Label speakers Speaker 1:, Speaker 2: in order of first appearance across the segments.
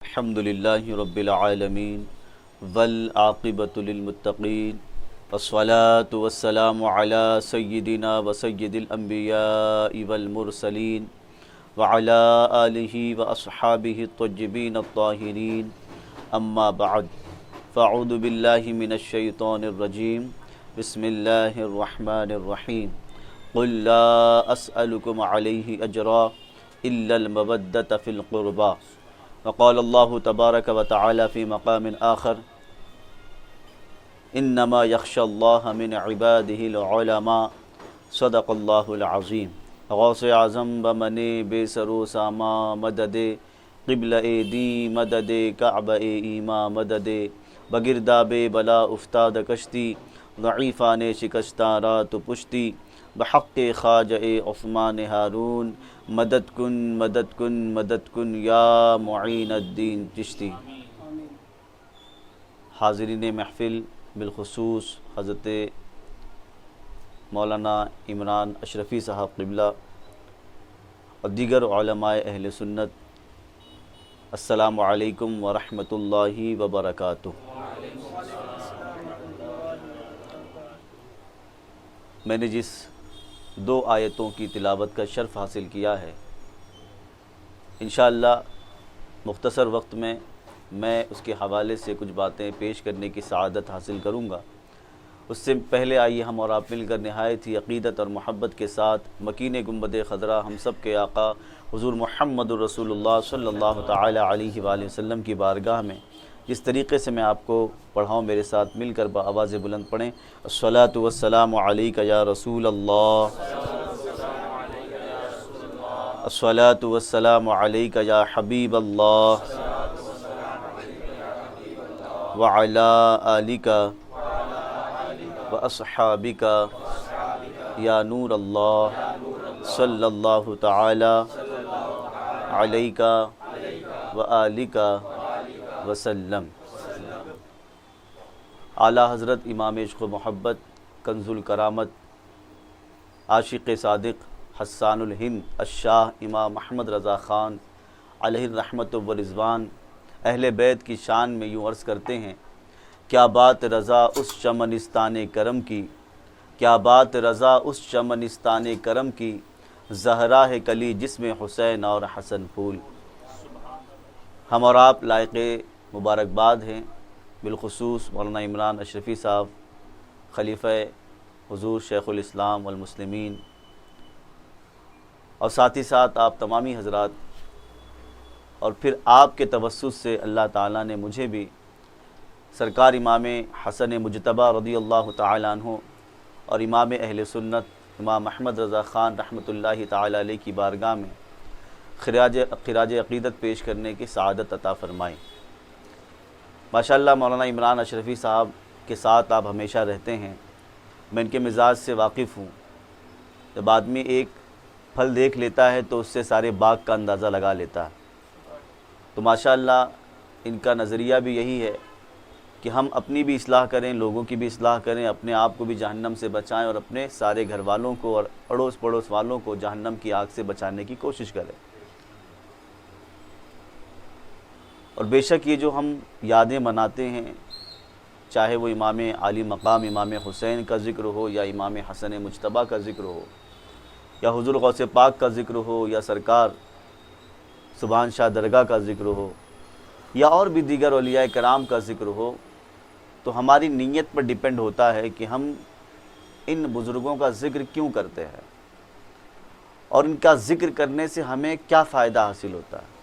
Speaker 1: الحمد للہ رب العالمین والعاقبۃ للمتقین والصلاة والسلام علی سیدنا وسید الانبیاء والمرسلین وعلی آلہ واصحابہ الطیبین الطاہرین اما بعد فاعوذ باللہ من الشیطان الرجیم بسم اللہ الرحمن الرحیم قل لا اسألکم علیہ اجرا الا المودۃ فی القربى وقال اللہ تبارک و تعالی فی مقام آخر انما یخشی اللہ من عبادہ العلماء صدق اللہ العظیم۔ غوث اعظم بمن بے سرو ساما مدد قبلہ دی مدد کعبہ ایما مدد بگرداب بلا افتاد کشتی ضعیفان شکستہ رات پشتی بحق خواجہ عثمان ہارون مدد کن مدد کن مدد کن یا معین الدین چشتی۔ حاضرین محفل بالخصوص حضرت مولانا عمران اشرفی صاحب قبلہ اور دیگر علماء اہل سنت، السلام علیکم ورحمۃ اللہ وبرکاتہ۔ میں نے جس دو آیتوں کی تلاوت کا شرف حاصل کیا ہے، انشاءاللہ مختصر وقت میں اس کے حوالے سے کچھ باتیں پیش کرنے کی سعادت حاصل کروں گا۔ اس سے پہلے آئیے ہم اور آپ مل کر نہایت ہی عقیدت اور محبت کے ساتھ مکین گنبد خضرا ہم سب کے آقا حضور محمد الرسول اللہ صلی اللہ تعالی علیہ وآلہ وسلم کی بارگاہ میں جس طریقے سے میں آپ کو پڑھاؤں میرے ساتھ مل کر بآواز بلند پڑھیں۔ الصلاۃ والسلام علیک یا رسول اللہ، الصلاۃ والسلام علیک یا حبیب اللہ، وعلی آلک واصحابک یا نور اللہ، صلی اللہ تعالی علیک وآلک وسلم۔ اعلیٰ حضرت امام عشق و محبت، کنز الکرامت، عاشق صادق، حسان الہند، الشاہ امام محمد رضا خان علیہ الرحمت والرضوان اہل بیت کی شان میں یوں عرض کرتے ہیں، کیا بات رضا اس چمنستان کرم کی، کیا بات رضا اس چمنستان کرم کی، زہرا ہے کلی جس میں حسین اور حسن پھول۔ ہم اور آپ لائق مبارکباد ہیں، بالخصوص مولانا عمران اشرفی صاحب خلیفہ حضور شیخ الاسلام والمسلمین، اور ساتھ ہی ساتھ آپ تمامی حضرات، اور پھر آپ کے توسط سے اللہ تعالیٰ نے مجھے بھی سرکار امام حسن مجتبیٰ رضی اللہ تعالیٰ عنہ اور امام اہل سنت امام احمد رضا خان رحمۃ اللہ تعالیٰ علیہ کی بارگاہ میں خراج عقیدت پیش کرنے کی سعادت عطا فرمائی۔ ماشاءاللہ مولانا عمران اشرفی صاحب کے ساتھ آپ ہمیشہ رہتے ہیں، میں ان کے مزاج سے واقف ہوں۔ جب آدمی ایک پھل دیکھ لیتا ہے تو اس سے سارے باغ کا اندازہ لگا لیتا ہے، تو ماشاءاللہ ان کا نظریہ بھی یہی ہے کہ ہم اپنی بھی اصلاح کریں، لوگوں کی بھی اصلاح کریں، اپنے آپ کو بھی جہنم سے بچائیں اور اپنے سارے گھر والوں کو اور اڑوس پڑوس والوں کو جہنم کی آگ سے بچانے کی کوشش کریں۔ اور بے شک یہ جو ہم یادیں مناتے ہیں، چاہے وہ امام عالی مقام امام حسین کا ذکر ہو یا امام حسن مجتبیٰ کا ذکر ہو یا حضور غوث پاک کا ذکر ہو یا سرکار سبحان شاہ درگاہ کا ذکر ہو یا اور بھی دیگر اولیاء کرام کا ذکر ہو، تو ہماری نیت پر ڈیپینڈ ہوتا ہے کہ ہم ان بزرگوں کا ذکر کیوں کرتے ہیں اور ان کا ذکر کرنے سے ہمیں کیا فائدہ حاصل ہوتا ہے۔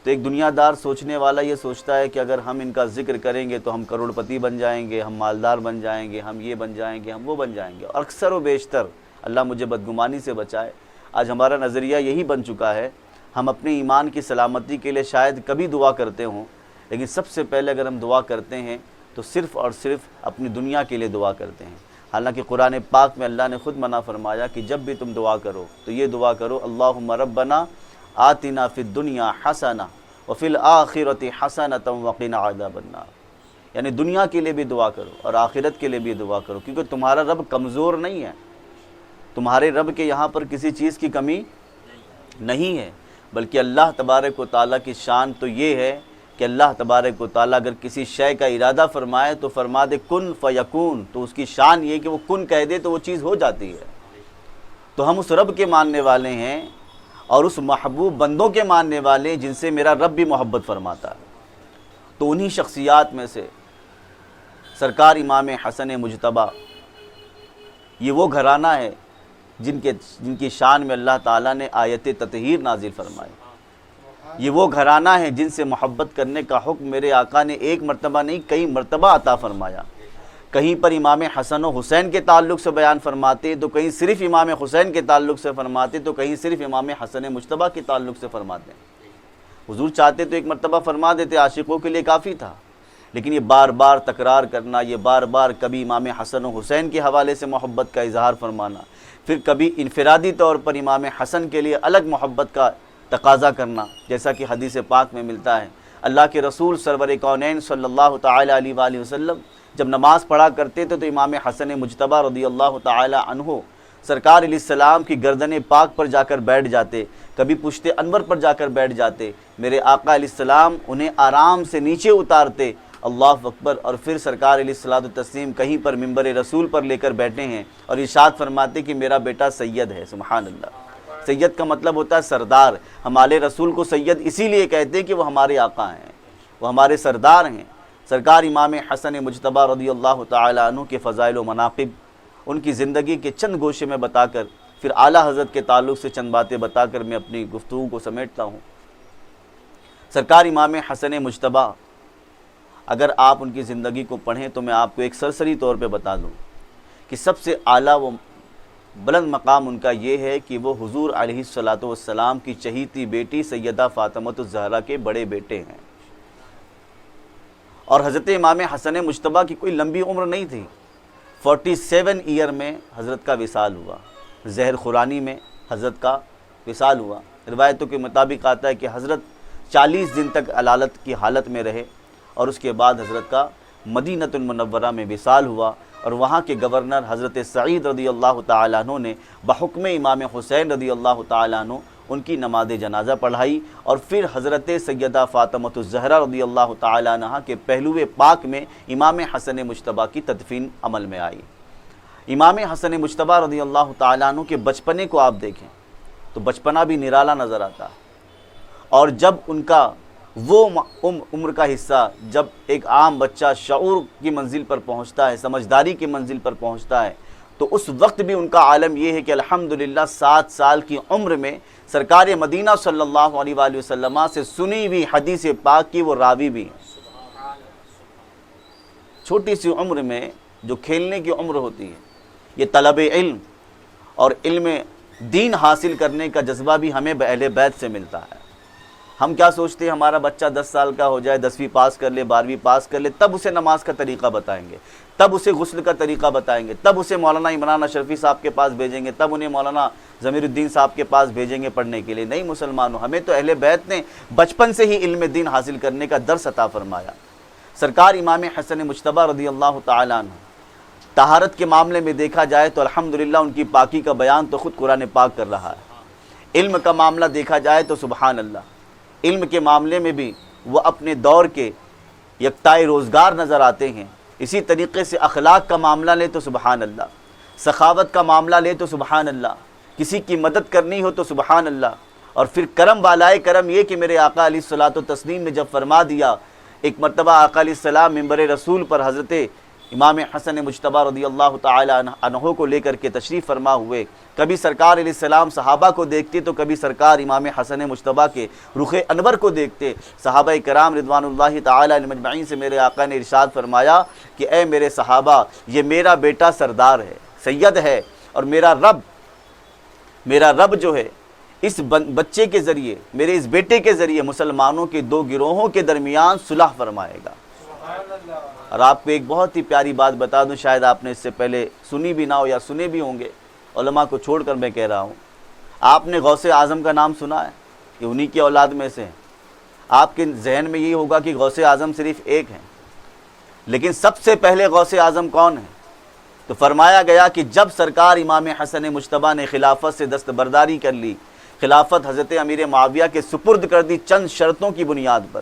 Speaker 1: تو ایک دنیا دار سوچنے والا یہ سوچتا ہے کہ اگر ہم ان کا ذکر کریں گے تو ہم کروڑ پتی بن جائیں گے، ہم مالدار بن جائیں گے، ہم یہ بن جائیں گے، ہم وہ بن جائیں گے، اور اکثر و بیشتر اللہ مجھے بدگمانی سے بچائے، آج ہمارا نظریہ یہی بن چکا ہے۔ ہم اپنے ایمان کی سلامتی کے لیے شاید کبھی دعا کرتے ہوں، لیکن سب سے پہلے اگر ہم دعا کرتے ہیں تو صرف اور صرف اپنی دنیا کے لیے دعا کرتے ہیں، حالانکہ قرآن پاک میں اللہ نے خود منع فرمایا کہ جب بھی تم دعا کرو تو یہ دعا کرو، اللہم ربنا آتنا فی الدنیا حسنہ وفی الآخرۃ حسنۃ وقنا عذاب النار، یعنی دنیا کے لیے بھی دعا کرو اور آخرت کے لیے بھی دعا کرو، کیونکہ تمہارا رب کمزور نہیں ہے، تمہارے رب کے یہاں پر کسی چیز کی کمی نہیں ہے۔ بلکہ اللہ تبارک و تعالیٰ کی شان تو یہ ہے کہ اللہ تبارک و تعالیٰ اگر کسی شے کا ارادہ فرمائے تو فرما دے کن فیکون، تو اس کی شان یہ کہ وہ کن کہہ دے تو وہ چیز ہو جاتی ہے۔ تو ہم اس رب کے ماننے والے ہیں اور اس محبوب بندوں کے ماننے والے ہیں جن سے میرا رب بھی محبت فرماتا ہے۔ تو انہی شخصیات میں سے سرکار امام حسن مجتبیٰ، یہ وہ گھرانہ ہے جن کی شان میں اللہ تعالیٰ نے آیت تطہیر نازل فرمائی۔ یہ وہ گھرانہ ہے جن سے محبت کرنے کا حکم میرے آقا نے ایک مرتبہ نہیں کئی مرتبہ عطا فرمایا۔ کہیں پر امام حسن و حسین کے تعلق سے بیان فرماتے تو کہیں صرف امام حسین کے تعلق سے فرماتے تو کہیں صرف امام حسن مجتبیٰ کے تعلق سے فرماتے ہیں۔ حضور چاہتے تو ایک مرتبہ فرما دیتے، عاشقوں کے لیے کافی تھا، لیکن یہ بار بار تکرار کرنا، یہ بار بار کبھی امام حسن و حسین کے حوالے سے محبت کا اظہار فرمانا، پھر کبھی انفرادی طور پر امام حسن کے لیے الگ محبت کا تقاضا کرنا، جیسا کہ حدیث پاک میں ملتا ہے اللہ کے رسول سرور کونین صلی اللہ تعالیٰ علیہ وآلہ وسلم جب نماز پڑھا کرتے تھے تو امام حسن مجتبیٰ رضی اللہ تعالیٰ عنہ سرکار علیہ السلام کی گردن پاک پر جا کر بیٹھ جاتے، کبھی پشت انور پر جا کر بیٹھ جاتے، میرے آقا علیہ السلام انہیں آرام سے نیچے اتارتے، اللہ اکبر، اور پھر سرکار علیہ الصلوۃ والتسلیم کہیں پر منبر رسول پر لے کر بیٹھے ہیں اور ارشاد فرماتے کہ میرا بیٹا سید ہے۔ سبحان اللہ۔ سید کا مطلب ہوتا ہے سردار۔ ہمارے رسول کو سید اسی لیے کہتے ہیں کہ وہ ہمارے آقا ہیں، وہ ہمارے سردار ہیں۔ سرکار امام حسن مجتبیٰ رضی اللہ تعالیٰ عنہ کے فضائل و مناقب، ان کی زندگی کے چند گوشے میں بتا کر پھر اعلیٰ حضرت کے تعلق سے چند باتیں بتا کر میں اپنی گفتگو کو سمیٹتا ہوں۔ سرکار امام حسن مجتبیٰ، اگر آپ ان کی زندگی کو پڑھیں تو میں آپ کو ایک سرسری طور پہ بتا دوں کہ سب سے اعلیٰ و بلند مقام ان کا یہ ہے کہ وہ حضور علیہ الصلوۃ والسلام کی چہیتی بیٹی سیدہ فاطمہ الزہرا کے بڑے بیٹے ہیں، اور حضرت امام حسن مجتبیٰ کی کوئی لمبی عمر نہیں تھی۔ 47 ایئر میں حضرت کا وصال ہوا، زہر خورانی میں حضرت کا وصال ہوا۔ روایتوں کے مطابق آتا ہے کہ حضرت 40 دن تک علالت کی حالت میں رہے اور اس کے بعد حضرت کا مدینہ المنورہ میں وصال ہوا، اور وہاں کے گورنر حضرت سعید رضی اللہ تعالیٰ عنہ نے بحکم امام حسین رضی اللہ تعالیٰ عنہ ان کی نماز جنازہ پڑھائی، اور پھر حضرت سیدہ فاطمہ الزہرا رضی اللہ تعالیٰ عنہ کے پہلو پاک میں امام حسن مجتبیٰ کی تدفین عمل میں آئی۔ امام حسن مجتبیٰ رضی اللہ تعالیٰ عنہ کے بچپنے کو آپ دیکھیں تو بچپنا بھی نرالا نظر آتا ہے، اور جب ان کا وہ عمر کا حصہ جب ایک عام بچہ شعور کی منزل پر پہنچتا ہے، سمجھداری کی منزل پر پہنچتا ہے، تو اس وقت بھی ان کا عالم یہ ہے کہ الحمدللہ 7 سال کی عمر میں سرکار مدینہ صلی اللہ علیہ وآلہ وسلم سے سنی ہوئی حدیث پاک کی وہ راوی بھی ہیں۔ چھوٹی سی عمر میں جو کھیلنے کی عمر ہوتی ہے، یہ طلب علم اور علم دین حاصل کرنے کا جذبہ بھی ہمیں اہل بیت سے ملتا ہے۔ ہم کیا سوچتے ہیں ہمارا بچہ 10 سال کا ہو جائے، 10ویں پاس کر لے، 12ویں پاس کر لے، تب اسے نماز کا طریقہ بتائیں گے، تب اسے غسل کا طریقہ بتائیں گے، تب اسے مولانا عمران اشرفی صاحب کے پاس بھیجیں گے، تب انہیں مولانا ضمیر الدین صاحب کے پاس بھیجیں گے پڑھنے کے لیے۔ نہیں مسلمانوں، ہمیں تو اہل بیت نے بچپن سے ہی علم دین حاصل کرنے کا درس عطا فرمایا۔ سرکار امام حسن مجتبیٰ رضی اللہ تعالیٰ عنہ طہارت کے معاملے میں دیکھا جائے تو الحمدللہ ان کی پاکی کا بیان تو خود قرآن پاک کر رہا ہے۔ علم کا معاملہ دیکھا جائے تو سبحان اللہ، علم کے معاملے میں بھی وہ اپنے دور کے یکتائے روزگار نظر آتے ہیں۔ اسی طریقے سے اخلاق کا معاملہ لے تو سبحان اللہ، سخاوت کا معاملہ لے تو سبحان اللہ، کسی کی مدد کرنی ہو تو سبحان اللہ، اور پھر کرم بالائے کرم یہ کہ میرے آقا علیہ الصلوۃ والتسلیم نے جب فرما دیا، ایک مرتبہ آقا علیہ السلام منبر رسول پر حضرت امام حسن مجتبیٰ رضی اللہ تعالی عنہ کو لے کر کے تشریف فرما ہوئے، کبھی سرکار علیہ السلام صحابہ کو دیکھتے تو کبھی سرکار امام حسن مجتبیٰ کے رخ انور کو دیکھتے۔ صحابہ کرام رضوان اللہ تعالی علیہم اجمعین سے میرے آقا نے ارشاد فرمایا کہ اے میرے صحابہ، یہ میرا بیٹا سردار ہے، سید ہے، اور میرا رب جو ہے اس بچے کے ذریعے، میرے اس بیٹے کے ذریعے مسلمانوں کے 2 گروہوں کے درمیان صلح فرمائے گا۔ اور آپ کو ایک بہت ہی پیاری بات بتا دوں، شاید آپ نے اس سے پہلے سنی بھی نہ ہو یا سنے بھی ہوں گے، علماء کو چھوڑ کر میں کہہ رہا ہوں، آپ نے غوث اعظم کا نام سنا ہے کہ انہی کی اولاد میں سے ہیں۔ آپ کے ذہن میں یہ ہوگا کہ غوث اعظم صرف ایک ہیں، لیکن سب سے پہلے غوث اعظم کون ہے؟ تو فرمایا گیا کہ جب سرکار امام حسن مجتبیٰ نے خلافت سے دستبرداری کر لی، خلافت حضرت امیر معاویہ کے سپرد کر دی چند شرطوں کی بنیاد پر.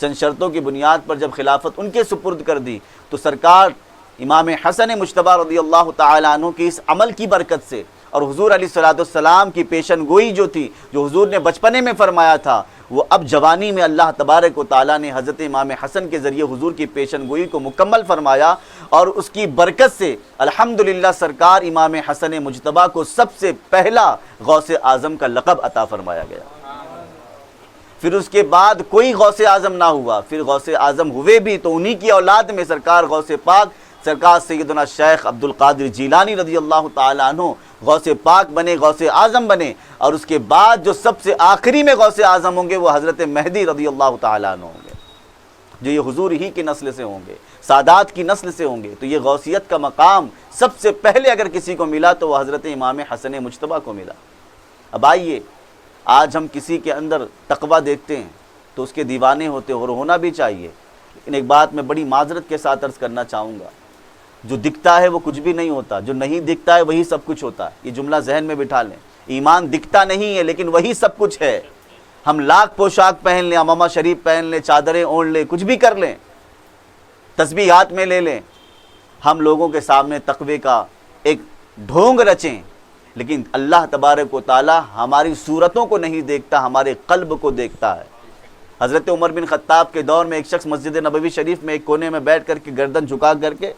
Speaker 1: چند شرطوں کی بنیاد پر جب خلافت ان کے سپرد کر دی تو سرکار امام حسن مجتبیٰ رضی اللہ تعالیٰ عنہ کی اس عمل کی برکت سے اور حضور علیہ السلام کی پیشن گوئی جو تھی، جو حضور نے بچپنے میں فرمایا تھا، وہ اب جوانی میں اللہ تبارک و تعالیٰ نے حضرت امام حسن کے ذریعے حضور کی پیشن گوئی کو مکمل فرمایا، اور اس کی برکت سے الحمدللہ سرکار امام حسن مجتبیٰ کو سب سے پہلا غوث اعظم کا لقب عطا فرمایا گیا. پھر اس کے بعد کوئی غوث اعظم نہ ہوا. پھر غوث اعظم ہوئے بھی تو انہی کی اولاد میں سرکار غوث پاک سرکار سیدنا شیخ عبد القادر جیلانی رضی اللہ تعالیٰ عنہ غوث پاک بنے، غوث اعظم بنے. اور اس کے بعد جو سب سے آخری میں غوث اعظم ہوں گے وہ حضرت مہدی رضی اللہ تعالیٰ عنہ ہوں گے، جو یہ حضور ہی کی نسل سے ہوں گے، سادات کی نسل سے ہوں گے. تو یہ غوثیت کا مقام سب سے پہلے اگر کسی کو ملا تو وہ حضرت امام حسن مجتبیٰ کو ملا. اب آئیے، آج ہم کسی کے اندر تقویٰ دیکھتے ہیں تو اس کے دیوانے ہوتے ہیں، اور ہونا بھی چاہیے. لیکن ایک بات میں بڑی معذرت کے ساتھ عرض کرنا چاہوں گا، جو دکھتا ہے وہ کچھ بھی نہیں ہوتا، جو نہیں دکھتا ہے وہی سب کچھ ہوتا ہے. یہ جملہ ذہن میں بٹھا لیں. ایمان دکھتا نہیں ہے لیکن وہی سب کچھ ہے. ہم لاکھ پوشاک پہن لیں، امامہ شریف پہن لیں، چادریں اوڑھ لیں، کچھ بھی کر لیں، تسبیح ہاتھ میں لے لیں، ہم لوگوں کے سامنے تقوی کا ایک ڈھونگ رچیں، لیکن اللہ تبارک و تعالی ہماری صورتوں کو نہیں دیکھتا، ہمارے قلب کو دیکھتا ہے. حضرت عمر بن خطاب کے دور میں ایک شخص مسجد نبوی شریف میں ایک کونے میں بیٹھ کر کے گردن جھکا کر کے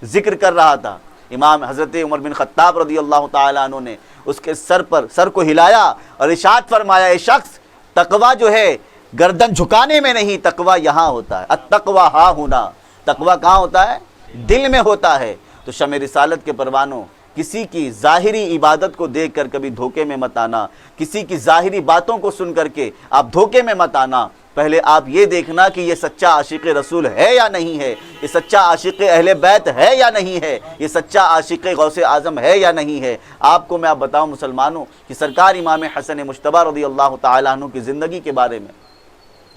Speaker 1: ذکر کر رہا تھا. امام حضرت عمر بن خطاب رضی اللہ تعالیٰ عنہ نے اس کے سر کو ہلایا اور ارشاد فرمایا، اے شخص، تقویٰ جو ہے گردن جھکانے میں نہیں، تقویٰ یہاں ہوتا ہے. التقویٰ ہاں ہونا، تقویٰ کہاں ہوتا ہے؟ دل میں ہوتا ہے. تو شمع رسالت کے پروانوں، کسی کی ظاہری عبادت کو دیکھ کر کبھی دھوکے میں مت آنا، کسی کی ظاہری باتوں کو سن کر کے آپ دھوکے میں مت آنا. پہلے آپ یہ دیکھنا کہ یہ سچا عاشق رسول ہے یا نہیں ہے، یہ سچا عاشق اہل بیت ہے یا نہیں ہے، یہ سچا عاشق غوث اعظم ہے یا نہیں ہے. آپ کو میں بتاؤں مسلمانوں کہ سرکار امام حسن مجتبیٰ رضی اللہ تعالیٰ عنہ کی زندگی کے بارے میں،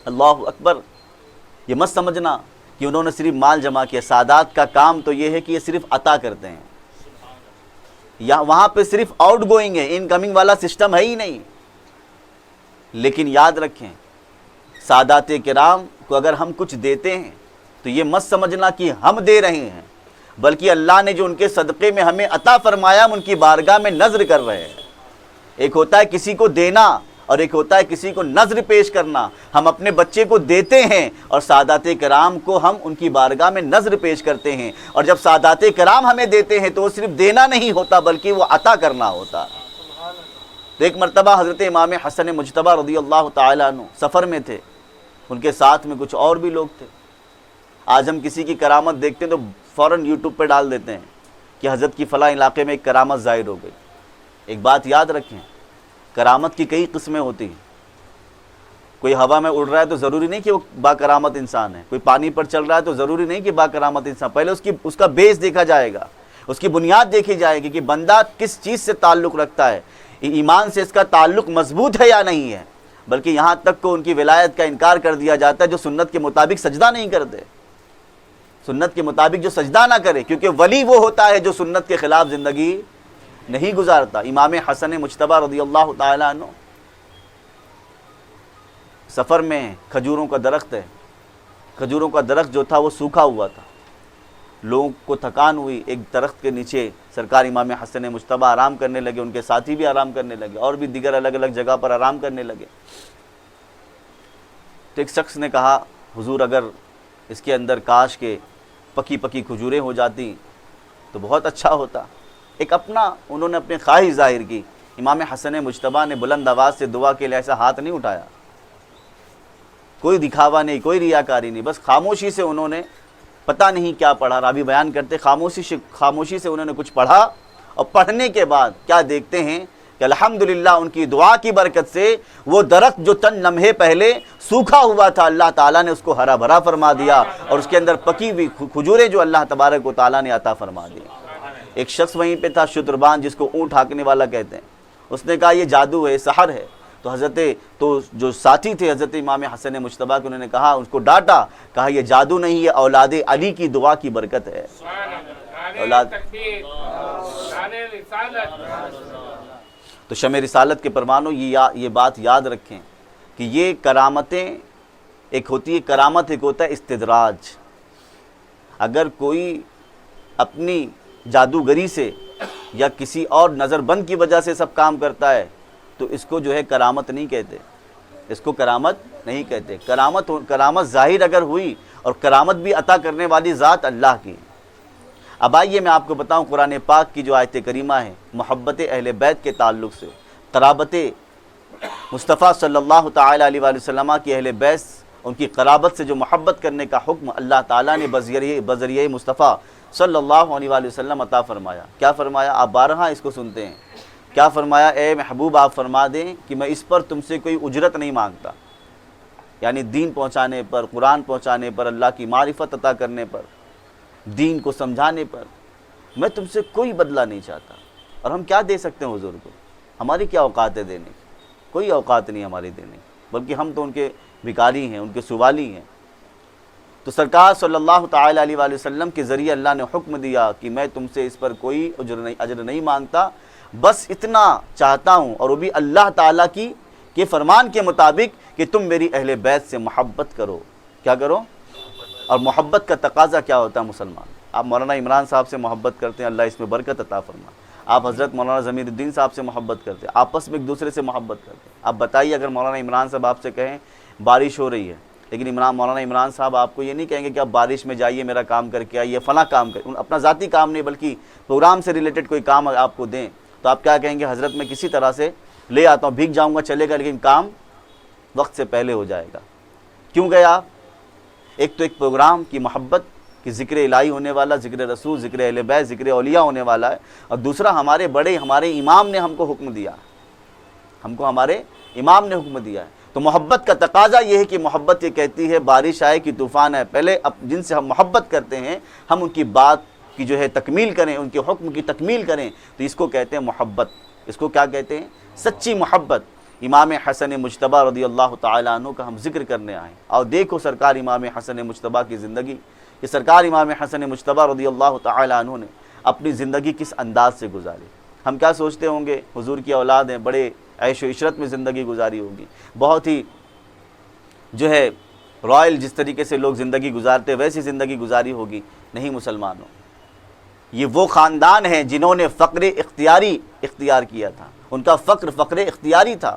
Speaker 1: اللہ اکبر، یہ مت سمجھنا کہ انہوں نے صرف مال جمع کیا. سادات کا کام تو یہ ہے کہ یہ صرف عطا کرتے ہیں، وہاں پہ صرف آؤٹ گوئنگ ہے، ان کمنگ والا سسٹم ہے ہی نہیں. لیکن یاد رکھیں، سادات کرام کو اگر ہم کچھ دیتے ہیں تو یہ مت سمجھنا کہ ہم دے رہے ہیں، بلکہ اللہ نے جو ان کے صدقے میں ہمیں عطا فرمایا ہم ان کی بارگاہ میں نذر کر رہے ہیں. ایک ہوتا ہے کسی کو دینا اور ایک ہوتا ہے کسی کو نذر پیش کرنا. ہم اپنے بچے کو دیتے ہیں اور سادات کرام کو ہم ان کی بارگاہ میں نذر پیش کرتے ہیں. اور جب سادات کرام ہمیں دیتے ہیں تو وہ صرف دینا نہیں ہوتا بلکہ وہ عطا کرنا ہوتا. تو ایک مرتبہ حضرت امام حسن مجتبیٰ رضی اللہ تعالیٰ عنہ سفر میں تھے، ان کے ساتھ میں کچھ اور بھی لوگ تھے. آج ہم کسی کی کرامت دیکھتے ہیں تو فوراً یوٹیوب پہ ڈال دیتے ہیں کہ حضرت کی فلاں علاقے میں ایک کرامت ظاہر ہو گئی. ایک بات یاد رکھیں، کرامت کی کئی قسمیں ہوتی ہیں. کوئی ہوا میں اڑ رہا ہے تو ضروری نہیں کہ وہ با کرامت انسان ہے، کوئی پانی پر چل رہا ہے تو ضروری نہیں کہ با کرامت انسان. پہلے اس کا بیس دیکھا جائے گا، اس کی بنیاد دیکھی جائے گی کہ بندہ کس چیز سے تعلق رکھتا ہے، ایمان سے اس کا تعلق مضبوط ہے یا نہیں ہے. بلکہ یہاں تک کہ ان کی ولایت کا انکار کر دیا جاتا ہے جو سنت کے مطابق سجدہ نہیں کرتے، سنت کے مطابق جو سجدہ نہ کرے، کیونکہ ولی وہ ہوتا ہے جو سنت کے خلاف زندگی نہیں گزارتا. امام حسن مجتبیٰ رضی اللہ تعالیٰ عنہ سفر میں کھجوروں کا درخت ہے، کھجوروں کا درخت جو تھا وہ سوکھا ہوا تھا. لوگوں کو تھکان ہوئی، ایک درخت کے نیچے سرکار امام حسن مجتبیٰ آرام کرنے لگے، ان کے ساتھی بھی آرام کرنے لگے، اور بھی دیگر الگ الگ جگہ پر آرام کرنے لگے. تو ایک شخص نے کہا، حضور اگر اس کے اندر کاش کے پکی پکی کھجوریں ہو جاتی تو بہت اچھا ہوتا. ایک انہوں نے اپنی خواہش ظاہر کی. امام حسن مجتبیٰ نے بلند آواز سے دعا کے لیے ایسا ہاتھ نہیں اٹھایا، کوئی دکھاوا نہیں، کوئی ریاکاری نہیں، بس خاموشی سے انہوں نے پتہ نہیں کیا پڑھا. راوی بیان کرتے خاموشی سے انہوں نے کچھ پڑھا، اور پڑھنے کے بعد کیا دیکھتے ہیں کہ الحمدللہ ان کی دعا کی برکت سے وہ درخت جو چند لمحے پہلے سوکھا ہوا تھا اللہ تعالیٰ نے اس کو ہرا بھرا فرما دیا، اور اس کے اندر پکی ہوئی کھجوریں جو اللہ تبارک و تعالیٰ نے عطا فرما دی. ایک شخص وہیں پہ تھا شتربان، جس کو اونٹ ہانکنے والا کہتے ہیں. اس نے کہا یہ جادو ہے، سحر ہے. تو جو ساتھی تھے حضرت امام حسن مجتبیٰ کے، انہوں نے کہا، اس کو ڈانٹا، کہا یہ جادو نہیں ہے، اولاد علی کی دعا کی برکت ہے. تو شمع رسالت کے پروانوں یہ بات یاد رکھیں کہ یہ کرامتیں ایک ہوتی ہے کرامت، ایک ہوتا ہے استدراج۔ اگر کوئی اپنی جادوگری سے یا کسی اور نظر بند کی وجہ سے سب کام کرتا ہے تو اس کو جو ہے کرامت نہیں کہتے، اس کو کرامت نہیں کہتے۔ کرامت ظاہر اگر ہوئی، اور کرامت بھی عطا کرنے والی ذات اللہ کی۔ اب آئیے میں آپ کو بتاؤں قرآن پاک کی جو آیت کریمہ ہے محبت اہل بیت کے تعلق سے، قرابت مصطفیٰ صلی اللہ تعالیٰ علیہ وآلہ وسلم کی اہل بیت، ان کی قرابت سے جو محبت کرنے کا حکم اللہ تعالیٰ نے بذریعہ مصطفیٰ صلی اللہ علیہ وآلہ وسلم عطا فرمایا۔ کیا فرمایا؟ آپ بارہا اس کو سنتے ہیں۔ کیا فرمایا؟ اے محبوب آپ فرما دیں کہ میں اس پر تم سے کوئی اجرت نہیں مانگتا، یعنی دین پہنچانے پر، قرآن پہنچانے پر، اللہ کی معرفت عطا کرنے پر، دین کو سمجھانے پر میں تم سے کوئی بدلہ نہیں چاہتا۔ اور ہم کیا دے سکتے ہیں حضور کو؟ ہماری کیا اوقات ہے دینے کی؟ کوئی اوقات نہیں ہماری دینے کی، بلکہ ہم تو ان کے بھکاری ہیں، ان کے سوالی ہیں۔ تو سرکار صلی اللہ تعالیٰ علیہ وآلہ وسلم کے ذریعے اللہ نے حکم دیا کہ میں تم سے اس پر کوئی اجر نہیں مانگتا، بس اتنا چاہتا ہوں، اور وہ بھی اللہ تعالیٰ کے فرمان کے مطابق کہ تم میری اہل بیت سے محبت کرو۔ کیا کرو؟ اور محبت کا تقاضا کیا ہوتا ہے مسلمان؟ آپ مولانا عمران صاحب سے محبت کرتے ہیں، اللہ اس میں برکت عطا فرما۔ آپ حضرت مولانا ضمیر الدین صاحب سے محبت کرتے ہیں، آپس میں ایک دوسرے سے محبت کرتے ہیں۔ آپ بتائیے اگر مولانا عمران صاحب آپ سے کہیں بارش ہو رہی ہے، لیکن مولانا عمران صاحب آپ کو یہ نہیں کہیں گے کہ آپ بارش میں جائیے میرا کام کر کے آئیے، فلاں کام کر، اپنا ذاتی کام نہیں بلکہ پروگرام سے ریلیٹڈ کوئی کام آپ کو دیں تو آپ کیا کہیں گے؟ حضرت میں کسی طرح سے لے آتا ہوں، بھیگ جاؤں گا چلے گا، لیکن کام وقت سے پہلے ہو جائے گا۔ کیوں گئے آپ؟ ایک تو ایک پروگرام کی محبت کہ ذکر الہی ہونے والا، ذکر رسول، ذکر اہل بیت، ذکر اولیاء ہونے والا ہے، اور دوسرا ہمارے امام نے ہم کو حکم دیا، ہم کو ہمارے امام نے حکم دیا ہے۔ تو محبت کا تقاضا یہ ہے کہ محبت یہ کہتی ہے بارش آئے کہ طوفان آئے، پہلے جن سے ہم محبت کرتے ہیں ہم ان کی بات کی جو ہے تکمیل کریں، ان کے حکم کی تکمیل کریں، تو اس کو کہتے ہیں محبت۔ اس کو کیا کہتے ہیں؟ سچی محبت۔ امام حسن مجتبیٰ رضی اللہ تعالیٰ عنہ کا ہم ذکر کرنے آئے، اور دیکھو سرکار امام حسن مجتبیٰ کی زندگی، کہ سرکار امام حسن مجتبیٰ رضی اللہ تعالیٰ عنہ نے اپنی زندگی کس انداز سے گزاری۔ ہم کیا سوچتے ہوں گے حضور کی اولاد ہیں، بڑے عیش و عشرت میں زندگی گزاری ہوگی، بہت ہی جو ہے رائل جس طریقے سے لوگ زندگی گزارتے ویسی زندگی گزاری ہوگی۔ نہیں مسلمانوں، یہ وہ خاندان ہیں جنہوں نے فقر اختیاری اختیار کیا تھا، ان کا فقر اختیاری تھا۔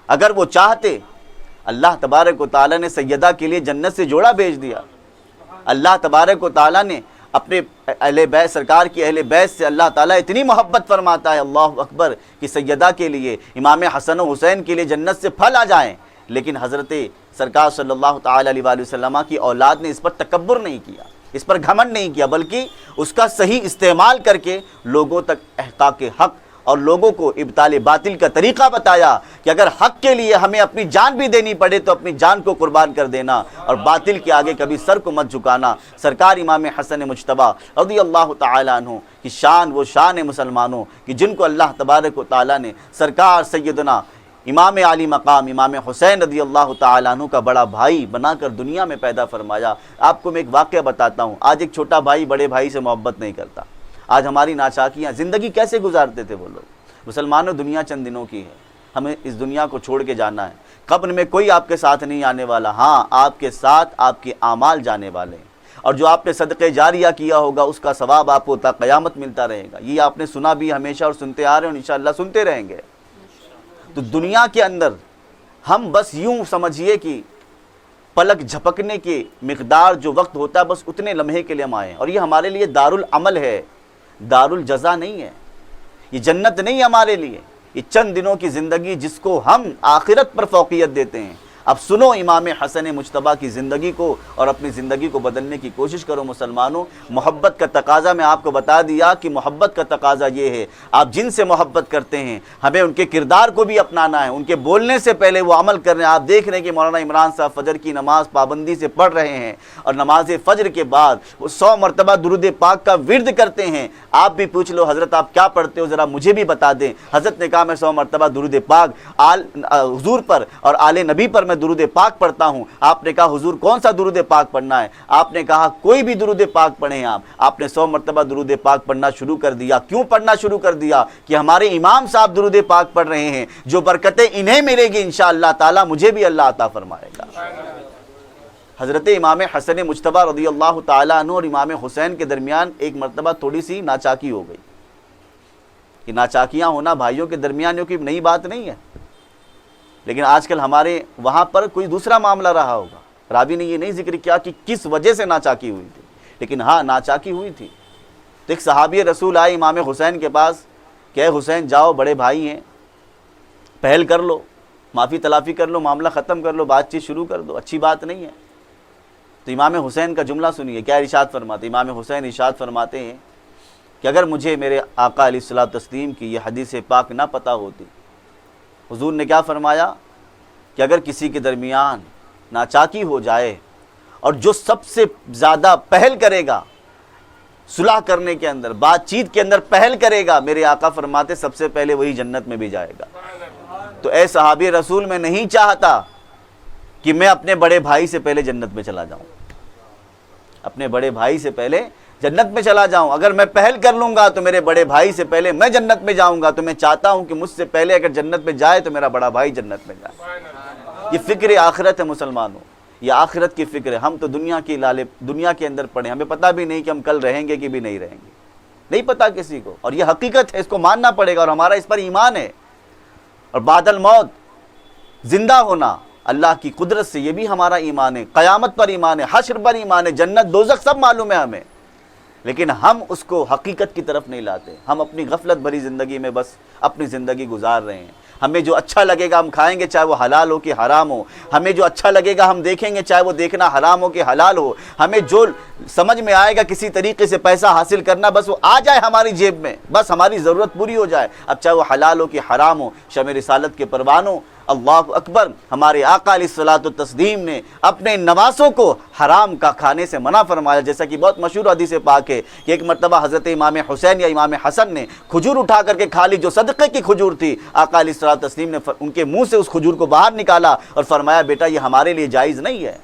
Speaker 1: اگر وہ چاہتے، اللہ تبارک و تعالیٰ نے سیدہ کے لیے جنت سے جوڑا بھیج دیا۔ اللہ تبارک و تعالیٰ نے اپنے اہل بیت، سرکار کی اہل بیت سے اللہ تعالیٰ اتنی محبت فرماتا ہے، اللہ اکبر، کہ سیدہ کے لیے، امام حسن و حسین کے لیے جنت سے پھل آ جائیں، لیکن حضرت سرکار صلی اللہ تعالیٰ علیہ وآلہ وسلم کی اولاد نے اس پر تکبر نہیں کیا، اس پر گھمنڈ نہیں کیا، بلکہ اس کا صحیح استعمال کر کے لوگوں تک احقاق حق اور لوگوں کو ابطال باطل کا طریقہ بتایا کہ اگر حق کے لیے ہمیں اپنی جان بھی دینی پڑے تو اپنی جان کو قربان کر دینا، اور باطل کے آگے کبھی سر کو مت جھکانا۔ سرکار امام حسن مجتبیٰ رضی اللہ تعالیٰ عنہ کی شان وہ شان ہے مسلمانوں کہ جن کو اللہ تبارک و تعالیٰ نے سرکار سیدنا امام علی مقام امام حسین رضی اللہ تعالیٰ عنہ کا بڑا بھائی بنا کر دنیا میں پیدا فرمایا۔ آپ کو میں ایک واقعہ بتاتا ہوں۔ آج ایک چھوٹا بھائی بڑے بھائی سے محبت نہیں کرتا۔ آج ہماری ناچاکیاں، زندگی کیسے گزارتے تھے وہ لوگ؟ مسلمانوں، دنیا چند دنوں کی ہے، ہمیں اس دنیا کو چھوڑ کے جانا ہے۔ قبر میں کوئی آپ کے ساتھ نہیں آنے والا، ہاں آپ کے ساتھ آپ کے اعمال جانے والے ہیں، اور جو آپ نے صدقہ جاریہ کیا ہوگا اس کا ثواب آپ کو تا قیامت ملتا رہے گا۔ یہ آپ نے سنا بھی ہمیشہ اور سنتے آ رہے ہیں، اور انشاءاللہ سنتے رہیں گے۔ تو دنیا کے اندر ہم بس یوں سمجھیے کہ پلک جھپکنے کی مقدار جو وقت ہوتا ہے بس اتنے لمحے کے لیے ہم آئے ہیں، اور یہ ہمارے لیے دارالعمل ہے، دارالجزا نہیں ہے، یہ جنت نہیں ہے ہمارے لیے۔ یہ چند دنوں کی زندگی جس کو ہم آخرت پر فوقیت دیتے ہیں۔ اب سنو امام حسن مجتبیٰ کی زندگی کو اور اپنی زندگی کو بدلنے کی کوشش کرو مسلمانوں۔ محبت کا تقاضا میں آپ کو بتا دیا کہ محبت کا تقاضا یہ ہے، آپ جن سے محبت کرتے ہیں ہمیں ان کے کردار کو بھی اپنانا ہے، ان کے بولنے سے پہلے وہ عمل کر رہے ہیں۔ آپ دیکھ رہے ہیں کہ مولانا عمران صاحب فجر کی نماز پابندی سے پڑھ رہے ہیں، اور نماز فجر کے بعد وہ 100 مرتبہ درود پاک کا ورد کرتے ہیں۔ آپ بھی پوچھ لو حضرت آپ کیا پڑھتے ہو، ذرا مجھے بھی بتا دیں۔ حضرت نے کہا میں 100 مرتبہ درود پاک حضور پر اور آل نبی پر میں درود پاک پڑھتا ہوں۔ آپ نے کہا حضور کون سا درود پاک پڑھنا ہے؟ آپ نے کہا کوئی بھی درود پاک پڑھیں آپ نے 100 مرتبہ درود پاک پڑھنا شروع کر دیا۔ کیوں پڑھنا شروع کر دیا؟ کہ ہمارے امام صاحب درود پاک پڑھ رہے ہیں، جو برکتیں انہیں ملے گی انشاءاللہ تعالی مجھے بھی اللہ عطا فرمائے گا۔ حضرت امام حسن مجتبیٰ رضی اللہ تعالیٰ عنہ اور امام حسین کے درمیان ایک مرتبہ تھوڑی سی ناچاکی ہو گئی۔ یہ ناچاکیاں ہونا بھائیوں کے درمیان یہ کوئی نئی بات نہیں ہے، لیکن آج کل ہمارے وہاں پر کوئی دوسرا معاملہ رہا ہوگا۔ راوی نے یہ نہیں ذکر کیا کہ کس وجہ سے ناچاکی ہوئی تھی، لیکن ہاں ناچاکی ہوئی تھی۔ تو ایک صحابی رسول آئے امام حسین کے پاس کہ اے حسین جاؤ، بڑے بھائی ہیں، پہل کر لو، معافی تلافی کر لو، معاملہ ختم کر لو، بات چیت شروع کر دو، اچھی بات نہیں ہے۔ تو امام حسین کا جملہ سنیے کیا ارشاد فرماتے۔ امام حسین ارشاد فرماتے ہیں کہ اگر مجھے میرے آقا علیہ الصلوۃ والتسلیم کی یہ حدیث پاک نہ پتہ ہوتی، حضور نے کیا فرمایا کہ اگر کسی کے درمیان ناچاکی ہو جائے اور جو سب سے زیادہ پہل کرے گا صلح کرنے کے اندر، بات چیت کے اندر پہل کرے گا، میرے آقا فرماتے سب سے پہلے وہی جنت میں بھی جائے گا۔ تو اے صحابی رسول میں نہیں چاہتا کہ میں اپنے بڑے بھائی سے پہلے جنت میں چلا جاؤں، اپنے بڑے بھائی سے پہلے جنت میں چلا جاؤں۔ اگر میں پہل کر لوں گا تو میرے بڑے بھائی سے پہلے میں جنت میں جاؤں گا، تو میں چاہتا ہوں کہ مجھ سے پہلے اگر جنت میں جائے تو میرا بڑا بھائی جنت میں جائے۔ یہ فکر آخرت ہے مسلمانوں، یہ آخرت کی فکر ہے۔ ہم تو دنیا کے اندر پڑے، ہمیں پتہ بھی نہیں کہ ہم کل رہیں گے کہ بھی نہیں رہیں گے، نہیں پتہ کسی کو، اور یہ حقیقت ہے، اس کو ماننا پڑے گا، اور ہمارا اس پر ایمان ہے۔ اور بعد الموت زندہ ہونا اللہ کی قدرت سے، یہ بھی ہمارا ایمان ہے، قیامت پر ایمان ہے، حشر پر ایمان ہے، جنت دوزخ سب معلوم ہے ہمیں، لیکن ہم اس کو حقیقت کی طرف نہیں لاتے۔ ہم اپنی غفلت بھری زندگی میں بس اپنی زندگی گزار رہے ہیں۔ ہمیں جو اچھا لگے گا ہم کھائیں گے، چاہے وہ حلال ہو کہ حرام ہو۔ ہمیں جو اچھا لگے گا ہم دیکھیں گے، چاہے وہ دیکھنا حرام ہو کہ حلال ہو۔ ہمیں جو سمجھ میں آئے گا کسی طریقے سے پیسہ حاصل کرنا، بس وہ آ جائے ہماری جیب میں، بس ہماری ضرورت پوری ہو جائے، اب چاہے وہ حلال ہو کہ حرام ہو۔ شمع رسالت کے پروانوں، اللہ اکبر، ہمارے آقا علیہ الصلوۃ والتسلیم نے اپنے نواسوں کو حرام کا کھانے سے منع فرمایا، جیسا کہ بہت مشہور حدیث پاک ہے کہ ایک مرتبہ حضرت امام حسین یا امام حسن نے کھجور اٹھا کر کے کھا لی، جو صدقے کی کھجور تھی۔ آقا علیہ الصلوۃ والتسلیم نے ان کے منہ سے اس کھجور کو باہر نکالا اور فرمایا بیٹا یہ ہمارے لیے جائز نہیں ہے۔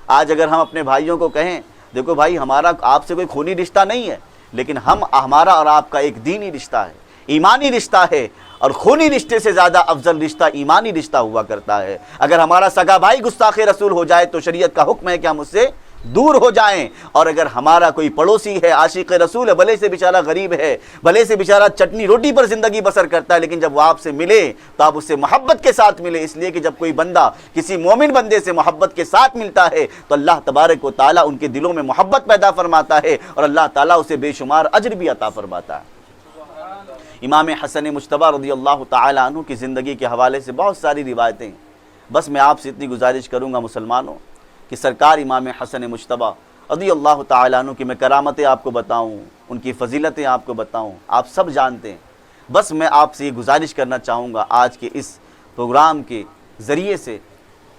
Speaker 1: آج اگر ہم اپنے بھائیوں کو کہیں دیکھو بھائی ہمارا آپ سے کوئی خونی رشتہ نہیں ہے، لیکن ہمارا اور آپ کا ایک دینی رشتہ ہے، ایمانی رشتہ ہے، اور خونی رشتے سے زیادہ افضل رشتہ ایمانی رشتہ ہوا کرتا ہے۔ اگر ہمارا سگا بھائی گستاخ رسول ہو جائے تو شریعت کا حکم ہے کہ ہم اس سے دور ہو جائیں، اور اگر ہمارا کوئی پڑوسی ہے عاشق رسول ہے، بھلے سے بیچارہ غریب ہے، بھلے سے بیچارہ چٹنی روٹی پر زندگی بسر کرتا ہے، لیکن جب وہ آپ سے ملے تو آپ اس سے محبت کے ساتھ ملے، اس لیے کہ جب کوئی بندہ کسی مومن بندے سے محبت کے ساتھ ملتا ہے تو اللہ تبارک و تعالیٰ ان کے دلوں میں محبت پیدا فرماتا ہے، اور اللہ تعالیٰ اسے بے شمار اجر بھی عطا فرماتا ہے۔ امام حسن مجتبیٰ رضی اللہ تعالیٰ عنہ کی زندگی کے حوالے سے بہت ساری روایتیں ہیں، بس میں آپ سے اتنی گزارش کروں گا مسلمانوں کہ سرکار امام حسن مجتبیٰ رضی اللہ تعالیٰ عنہ کی میں کرامتیں آپ کو بتاؤں، ان کی فضیلتیں آپ کو بتاؤں، آپ سب جانتے ہیں، بس میں آپ سے یہ گزارش کرنا چاہوں گا آج کے اس پروگرام کے ذریعے سے،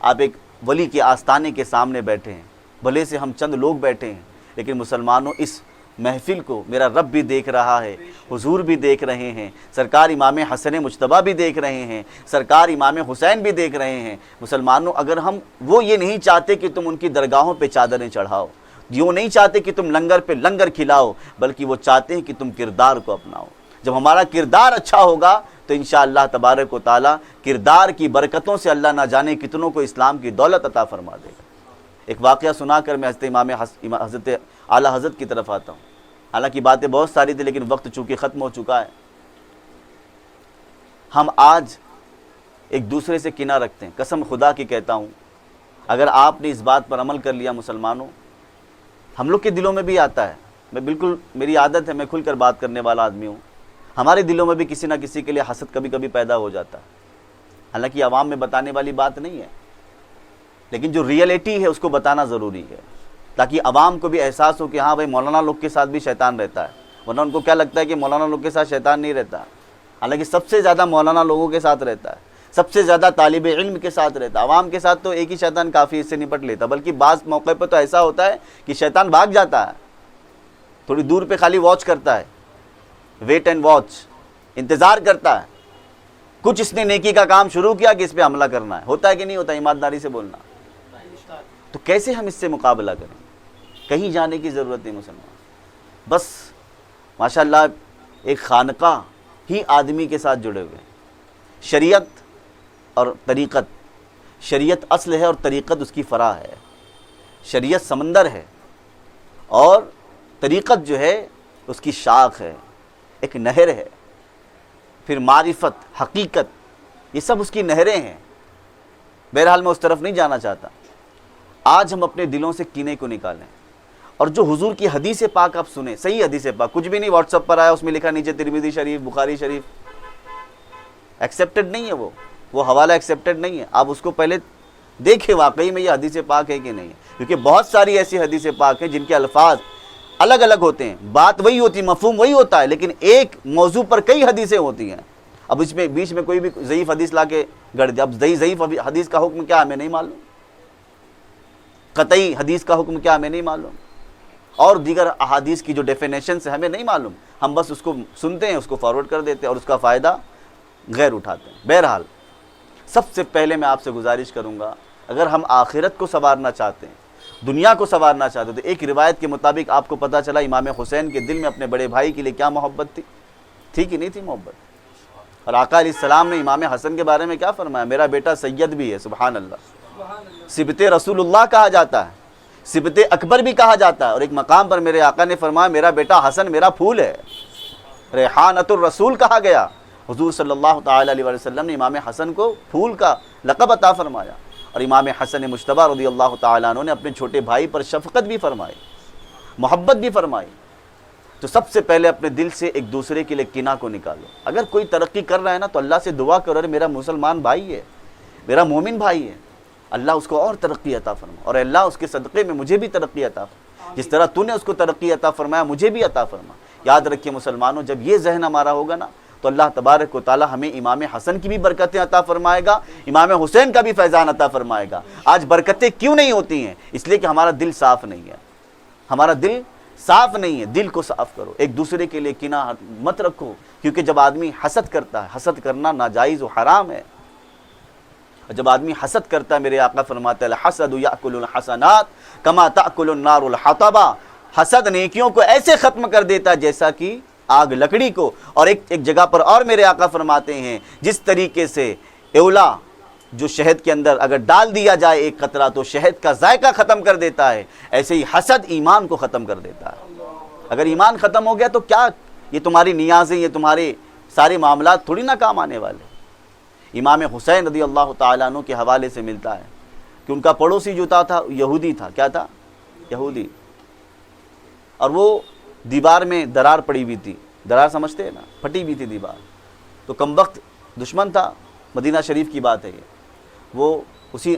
Speaker 1: آپ ایک ولی کے آستانے کے سامنے بیٹھے ہیں، بھلے سے ہم چند لوگ بیٹھے ہیں، لیکن مسلمانوں اس محفل کو میرا رب بھی دیکھ رہا ہے، حضور بھی دیکھ رہے ہیں، سرکار امام حسن مجتبیٰ بھی دیکھ رہے ہیں، سرکار امام حسین بھی دیکھ رہے ہیں۔ مسلمانوں اگر ہم وہ یہ نہیں چاہتے کہ تم ان کی درگاہوں پہ چادریں چڑھاؤ، یوں نہیں چاہتے کہ تم لنگر پہ لنگر کھلاؤ، بلکہ وہ چاہتے ہیں کہ تم کردار کو اپناؤ۔ جب ہمارا کردار اچھا ہوگا تو انشاءاللہ تبارک و تعالیٰ کردار کی برکتوں سے اللہ نہ جانے کتنوں کو اسلام کی دولت عطا فرما دے گا۔ ایک واقعہ سنا کر میں حضرت اعلیٰ حضرت کی طرف آتا ہوں، حالانکہ باتیں بہت ساری تھی لیکن وقت چونکہ ختم ہو چکا ہے۔ ہم آج ایک دوسرے سے کینہ رکھتے ہیں، قسم خدا کی کہتا ہوں اگر آپ نے اس بات پر عمل کر لیا مسلمانوں، ہم لوگ کے دلوں میں بھی آتا ہے، میں بالکل میری عادت ہے، میں کھل کر بات کرنے والا آدمی ہوں، ہمارے دلوں میں بھی کسی نہ کسی کے لیے حسد کبھی کبھی پیدا ہو جاتا ہے، حالانکہ عوام میں بتانے والی بات نہیں ہے، لیکن جو ریئلٹی ہے اس کو بتانا ضروری ہے، تاکہ عوام کو بھی احساس ہو کہ ہاں بھائی مولانا لوگ کے ساتھ بھی شیطان رہتا ہے، ورنہ ان کو کیا لگتا ہے کہ مولانا لوگ کے ساتھ شیطان نہیں رہتا، حالانکہ سب سے زیادہ مولانا لوگوں کے ساتھ رہتا ہے، سب سے زیادہ طالب علم کے ساتھ رہتا ہے۔ عوام کے ساتھ تو ایک ہی شیطان کافی اس سے نپٹ لیتا، بلکہ بعض موقع پہ تو ایسا ہوتا ہے کہ شیطان بھاگ جاتا ہے، تھوڑی دور پہ خالی واچ کرتا ہے، ویٹ اینڈ واچ، انتظار کرتا ہے، کچھ اس نے نیکی کا کام شروع کیا کہ اس پہ حملہ کرنا ہے. ہوتا ہے کہ نہیں ہوتا؟ ایمانداری سے بولنا. تو کیسے ہم اس سے مقابلہ کریں؟ کہیں جانے کی ضرورت نہیں مسلمان. بس ماشاءاللہ ایک خانقاہ ہی آدمی کے ساتھ جڑے ہوئے ہیں. شریعت اور طریقت، شریعت اصل ہے اور طریقت اس کی فرع ہے. شریعت سمندر ہے اور طریقت جو ہے اس کی شاخ ہے، ایک نہر ہے. پھر معرفت، حقیقت، یہ سب اس کی نہریں ہیں. بہرحال میں اس طرف نہیں جانا چاہتا. آج ہم اپنے دلوں سے کینے کو نکالیں اور جو حضور کی حدیث پاک آپ سنیں، صحیح حدیث پاک، کچھ بھی نہیں واٹس ایپ پر آیا اس میں لکھا نیچے ترمذی شریف، بخاری شریف، ایکسیپٹڈ نہیں ہے. وہ حوالہ ایکسیپٹڈ نہیں ہے. آپ اس کو پہلے دیکھیں واقعی میں یہ حدیث پاک ہے کہ نہیں ہے، کیونکہ بہت ساری ایسی حدیث پاک ہیں جن کے الفاظ الگ الگ ہوتے ہیں، بات وہی ہوتی ہے، مفہوم وہی ہوتا ہے، لیکن ایک موضوع پر کئی حدیثیں ہوتی ہیں. اب اس میں بیچ میں کوئی بھی ضعیف حدیث لا کے گڑ دیا. اب ضعیف حدیث کا حکم کیا ہمیں نہیں معلوم، قطعی حدیث کا حکم کیا ہمیں نہیں معلوم، اور دیگر احادیث کی جو ڈیفینیشنز ہیں ہمیں نہیں معلوم. ہم بس اس کو سنتے ہیں، اس کو فارورڈ کر دیتے ہیں اور اس کا فائدہ غیر اٹھاتے ہیں. بہرحال سب سے پہلے میں آپ سے گزارش کروں گا، اگر ہم آخرت کو سنوارنا چاہتے ہیں، دنیا کو سنوارنا چاہتے ہیں، تو ایک روایت کے مطابق آپ کو پتہ چلا امام حسین کے دل میں اپنے بڑے بھائی کے لیے کیا محبت تھی کہ نہیں تھی محبت. اور آقا علیہ السلام نے امام حسن کے بارے میں کیا فرمایا؟ میرا بیٹا سید بھی ہے. سبحان اللہ. صبت رسول اللہ کہا جاتا ہے، صبت اکبر بھی کہا جاتا ہے. اور ایک مقام پر میرے آقا نے فرمایا میرا بیٹا حسن میرا پھول ہے، ریحانۃ الرسول کہا گیا. حضور صلی اللہ تعالی علیہ وسلم نے امام حسن کو پھول کا لقب عطا فرمایا. اور امام حسن مجتبی رضی اللہ تعالیٰ عنہ نے اپنے چھوٹے بھائی پر شفقت بھی فرمائی، محبت بھی فرمائی. تو سب سے پہلے اپنے دل سے ایک دوسرے کے لیے کینہ کو نکالو. اگر کوئی ترقی کر رہا ہے نا تو اللہ سے دعا کرو، ارے میرا مسلمان بھائی ہے، میرا مومن بھائی ہے، اللہ اس کو اور ترقی عطا فرما، اور اللہ اس کے صدقے میں مجھے بھی ترقی عطا فرما، جس طرح تو نے اس کو ترقی عطا فرمایا مجھے بھی عطا فرما. یاد رکھیے مسلمانوں، جب یہ ذہن ہمارا ہوگا نا تو اللہ تبارک و تعالی ہمیں امام حسن کی بھی برکتیں عطا فرمائے گا، امام حسین کا بھی فیضان عطا فرمائے گا. آج برکتیں کیوں نہیں ہوتی ہیں؟ اس لیے کہ ہمارا دل صاف نہیں ہے. ہمارا دل صاف نہیں ہے. دل کو صاف کرو، ایک دوسرے کے لیے کینہ مت رکھو، کیونکہ جب آدمی حسد کرتا ہے، حسد کرنا ناجائز و حرام ہے. جب آدمی حسد کرتا ہے، میرے آقا فرماتے ہیں الحسد یاکل الحسنات کما تاکل النار الحطب. حسد نیکیوں کو ایسے ختم کر دیتا ہے جیسا کہ آگ لکڑی کو. اور ایک جگہ پر اور میرے آقا فرماتے ہیں جس طریقے سے اولا جو شہد کے اندر اگر ڈال دیا جائے ایک قطرہ تو شہد کا ذائقہ ختم کر دیتا ہے، ایسے ہی حسد ایمان کو ختم کر دیتا ہے. اگر ایمان ختم ہو گیا تو کیا یہ تمہاری نیازیں، یہ تمہارے سارے معاملات تھوڑی نہ کام آنے والے. امام حسین رضی اللہ تعالیٰ عنہ کے حوالے سے ملتا ہے کہ ان کا پڑوسی جو تھا یہودی تھا. کیا تھا؟ یہودی. اور وہ دیوار میں درار پڑی ہوئی تھی. درار سمجھتے ہیں نا؟ پھٹی ہوئی تھی دیوار. تو کم وقت دشمن تھا، مدینہ شریف کی بات ہے یہ. وہ اسی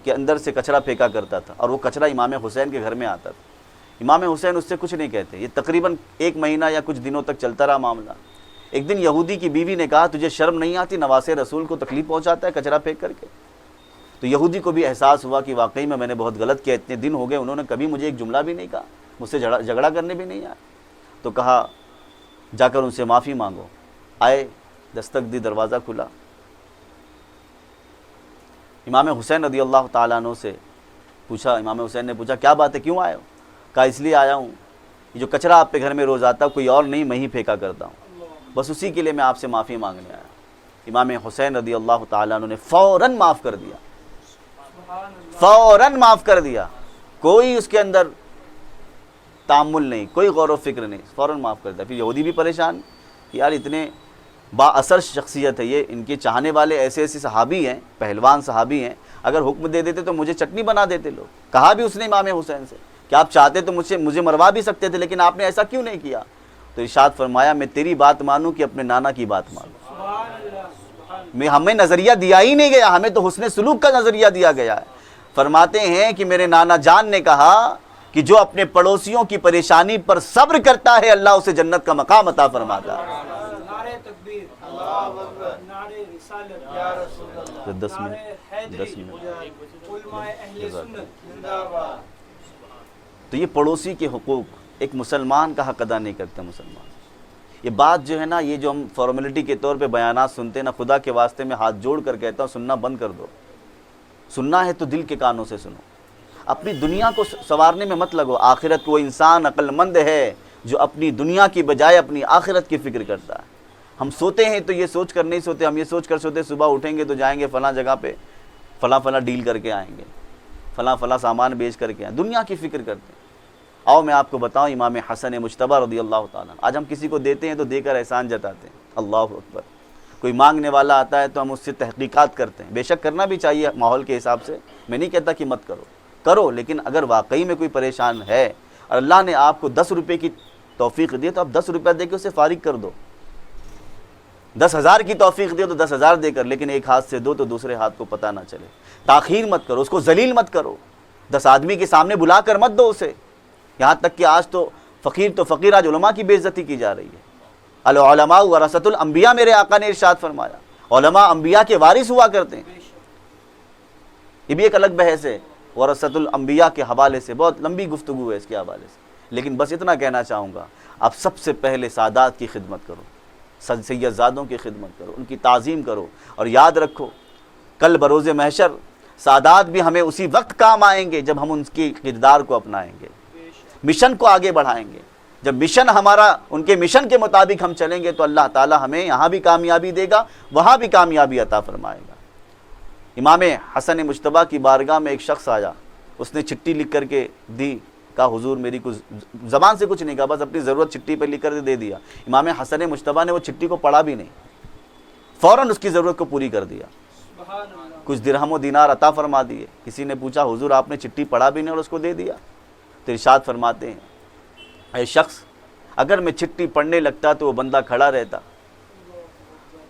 Speaker 1: کے اندر سے کچرا پھینکا کرتا تھا اور وہ کچرا امام حسین کے گھر میں آتا تھا. امام حسین اس سے کچھ نہیں کہتے. یہ تقریباً 1 مہینہ یا کچھ دنوں تک چلتا رہا معاملہ. ایک دن یہودی کی بیوی نے کہا تجھے شرم نہیں آتی؟ نواسے رسول کو تکلیف پہنچاتا ہے کچرا پھینک کر کے. تو یہودی کو بھی احساس ہوا کہ واقعی میں نے بہت غلط کیا. اتنے دن ہو گئے انہوں نے کبھی مجھے ایک جملہ بھی نہیں کہا، مجھ سے جھگڑا کرنے بھی نہیں آیا. تو کہا جا کر ان سے معافی مانگو. آئے، دستک دی، دروازہ کھلا. امام حسین رضی اللہ تعالیٰ عنہ سے پوچھا، امام حسین نے پوچھا کیا بات ہے، کیوں آئے ہو؟ کہا اس لیے آیا ہوں یہ جو کچرا آپ کے گھر میں روز آتا کوئی اور نہیں، میں ہی پھینکا کرتا ہوں، بس اسی کے لیے میں آپ سے معافی مانگنے آیا. امام حسین رضی اللہ تعالیٰ عنہ نے فوراً معاف کر دیا، فوراً معاف کر دیا. کوئی اس کے اندر تامل نہیں، کوئی غور و فکر نہیں، فوراً معاف کر دیا. پھر یہودی بھی پریشان، یار اتنے با اثر شخصیت ہے یہ، ان کے چاہنے والے ایسے ایسے صحابی ہیں، پہلوان صحابی ہیں، اگر حکم دے دیتے تو مجھے چٹنی بنا دیتے لوگ. کہا بھی اس نے امام حسین سے کہ آپ چاہتے تو مجھے مروا بھی سکتے تھے، لیکن آپ نے ایسا کیوں نہیں کیا؟ تو ارشاد فرمایا میں تیری بات مانوں کہ اپنے نانا کی بات مانوں. ہمیں نظریہ دیا ہی نہیں گیا، ہمیں تو حسن سلوک کا نظریہ دیا گیا ہے. فرماتے ہیں کہ میرے نانا جان نے کہا کہ جو اپنے پڑوسیوں کی پریشانی پر صبر کرتا ہے اللہ اسے جنت کا مقام عطا فرماتا ہے. 10 منٹ. تو یہ پڑوسی کے حقوق ایک مسلمان کا حق ادا نہیں کرتے. مسلمان یہ بات جو ہے نا، یہ جو ہم فارمیلٹی کے طور پہ بیانات سنتے ہیں نا، خدا کے واسطے میں ہاتھ جوڑ کر کہتا ہوں سننا بند کر دو. سننا ہے تو دل کے کانوں سے سنو. اپنی دنیا کو سنوارنے میں مت لگو. آخرت کو وہ انسان عقل مند ہے جو اپنی دنیا کی بجائے اپنی آخرت کی فکر کرتا ہے. ہم سوتے ہیں تو یہ سوچ کر نہیں سوتے، ہم یہ سوچ کر سوتے صبح اٹھیں گے تو جائیں گے فلاں جگہ پہ، فلاں فلاں ڈیل کر کے آئیں گے، فلاں فلاں سامان بیچ کر کے آئیں. دنیا کی فکر کرتے ہیں. آؤ میں آپ کو بتاؤں امام حسن مجتبیٰ رضی اللہ تعالیٰ، آج ہم کسی کو دیتے ہیں تو دے کر احسان جتاتے ہیں. اللہ اکبر. کوئی مانگنے والا آتا ہے تو ہم اس سے تحقیقات کرتے ہیں. بے شک کرنا بھی چاہیے ماحول کے حساب سے، میں نہیں کہتا کہ مت کرو، کرو، لیکن اگر واقعی میں کوئی پریشان ہے اور اللہ نے آپ کو 10 روپے کی توفیق دی تو آپ 10 روپے دے کے اسے فارغ کر دو. 10,000 کی توفیق دی تو 10,000 دے کر، لیکن ایک ہاتھ سے دو تو دوسرے ہاتھ کو پتہ نہ چلے. تاخیر مت کرو، اس کو ذلیل مت کرو. 10 آدمی کے سامنے بلا کر مت دو اسے. یہاں تک کہ آج تو فقیر آج علماء کی بے عزتی کی جا رہی ہے. العلماء ورثۃ الانبیاء میرے آقا نے ارشاد فرمایا، علماء انبیاء کے وارث ہوا کرتے ہیں. یہ بھی ایک الگ بحث ہے ورثۃ الانبیاء کے حوالے سے، بہت لمبی گفتگو ہے اس کے حوالے سے. لیکن بس اتنا کہنا چاہوں گا، آپ سب سے پہلے سادات کی خدمت کرو، سید زادوں کی خدمت کرو، ان کی تعظیم کرو. اور یاد رکھو کل بروز محشر سادات بھی ہمیں اسی وقت کام آئیں گے جب ہم ان کی کردار کو اپنائیں گے، مشن کو آگے بڑھائیں گے. جب مشن ہمارا ان کے مشن کے مطابق ہم چلیں گے تو اللہ تعالی ہمیں یہاں بھی کامیابی دے گا، وہاں بھی کامیابی عطا فرمائے گا. امام حسن مجتبیٰ کی بارگاہ میں ایک شخص آیا، اس نے چٹھی لکھ کر کے دی، کہا حضور میری کچھ، زبان سے کچھ نہیں کہا، بس اپنی ضرورت چٹھی پہ لکھ کر دے دیا. امام حسن مجتبیٰ نے وہ چٹھی کو پڑھا بھی نہیں، فوراً اس کی ضرورت کو پوری کر دیا. کچھ درہم و دینار عطا فرما دیے. کسی نے پوچھا حضور آپ نے چٹھی پڑھا بھی نہیں اور اس کو دے دیا؟ تو ارشاد فرماتے ہیں اے شخص، اگر میں چٹھی پڑھنے لگتا تو وہ بندہ کھڑا رہتا،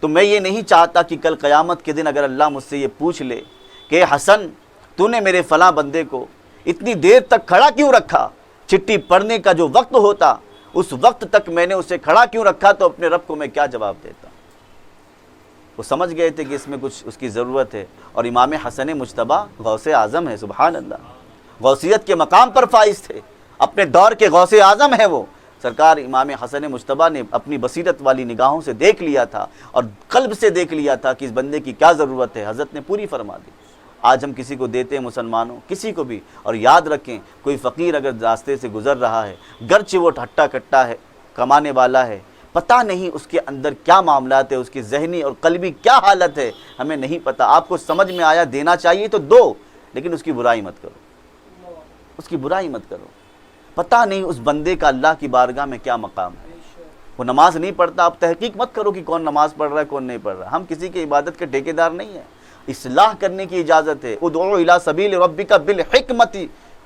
Speaker 1: تو میں یہ نہیں چاہتا کہ کل قیامت کے دن اگر اللہ مجھ سے یہ پوچھ لے کہ حسن تو نے میرے فلاں بندے کو اتنی دیر تک کھڑا کیوں رکھا؟ چٹھی پڑھنے کا جو وقت ہوتا اس وقت تک میں نے اسے کھڑا کیوں رکھا؟ تو اپنے رب کو میں کیا جواب دیتا؟ وہ سمجھ گئے تھے کہ اس میں کچھ اس کی ضرورت ہے. اور امام حسن مجتبیٰ غوث اعظم ہے، سبحان اللہ، غوثیت کے مقام پر فائز تھے، اپنے دور کے غوث اعظم ہے وہ. سرکار امام حسن مجتبیٰ نے اپنی بصیرت والی نگاہوں سے دیکھ لیا تھا اور قلب سے دیکھ لیا تھا کہ اس بندے کی کیا ضرورت ہے، حضرت نے پوری فرما دی. آج ہم کسی کو دیتے ہیں مسلمانوں، کسی کو بھی. اور یاد رکھیں کوئی فقیر اگر راستے سے گزر رہا ہے، گرچہ وہ ہٹا کٹا ہے، کمانے والا ہے، پتہ نہیں اس کے اندر کیا معاملات ہے، اس کی ذہنی اور قلبی کیا حالت ہے، ہمیں نہیں پتہ. آپ کو سمجھ میں آیا دینا چاہیے تو دو، لیکن اس کی برائی مت کرو، اس کی برائی مت کرو. پتہ نہیں اس بندے کا اللہ کی بارگاہ میں کیا مقام ہے. وہ نماز نہیں پڑھتا، آپ تحقیق مت کرو کہ کون نماز پڑھ رہا ہے کون نہیں پڑھ رہا. ہم کسی کی عبادت کے ٹھیکیدار نہیں ہیں. اصلاح کرنے کی اجازت ہے. ادعو الی سبیل ربک بالحکمت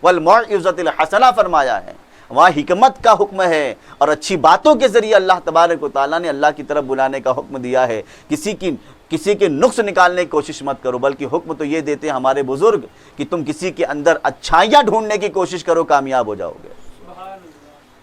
Speaker 1: والموعظۃ الحسنہ فرمایا ہے. وہاں حکمت کا حکم ہے اور اچھی باتوں کے ذریعے اللہ تبارک و تعالیٰ نے اللہ کی طرف بلانے کا حکم دیا ہے. کسی کے نقص نکالنے کی کوشش مت کرو، بلکہ حکم تو یہ دیتے ہیں ہمارے بزرگ کہ تم کسی کے اندر اچھائیاں ڈھونڈنے کی کوشش کرو، کامیاب ہو جاؤ گے.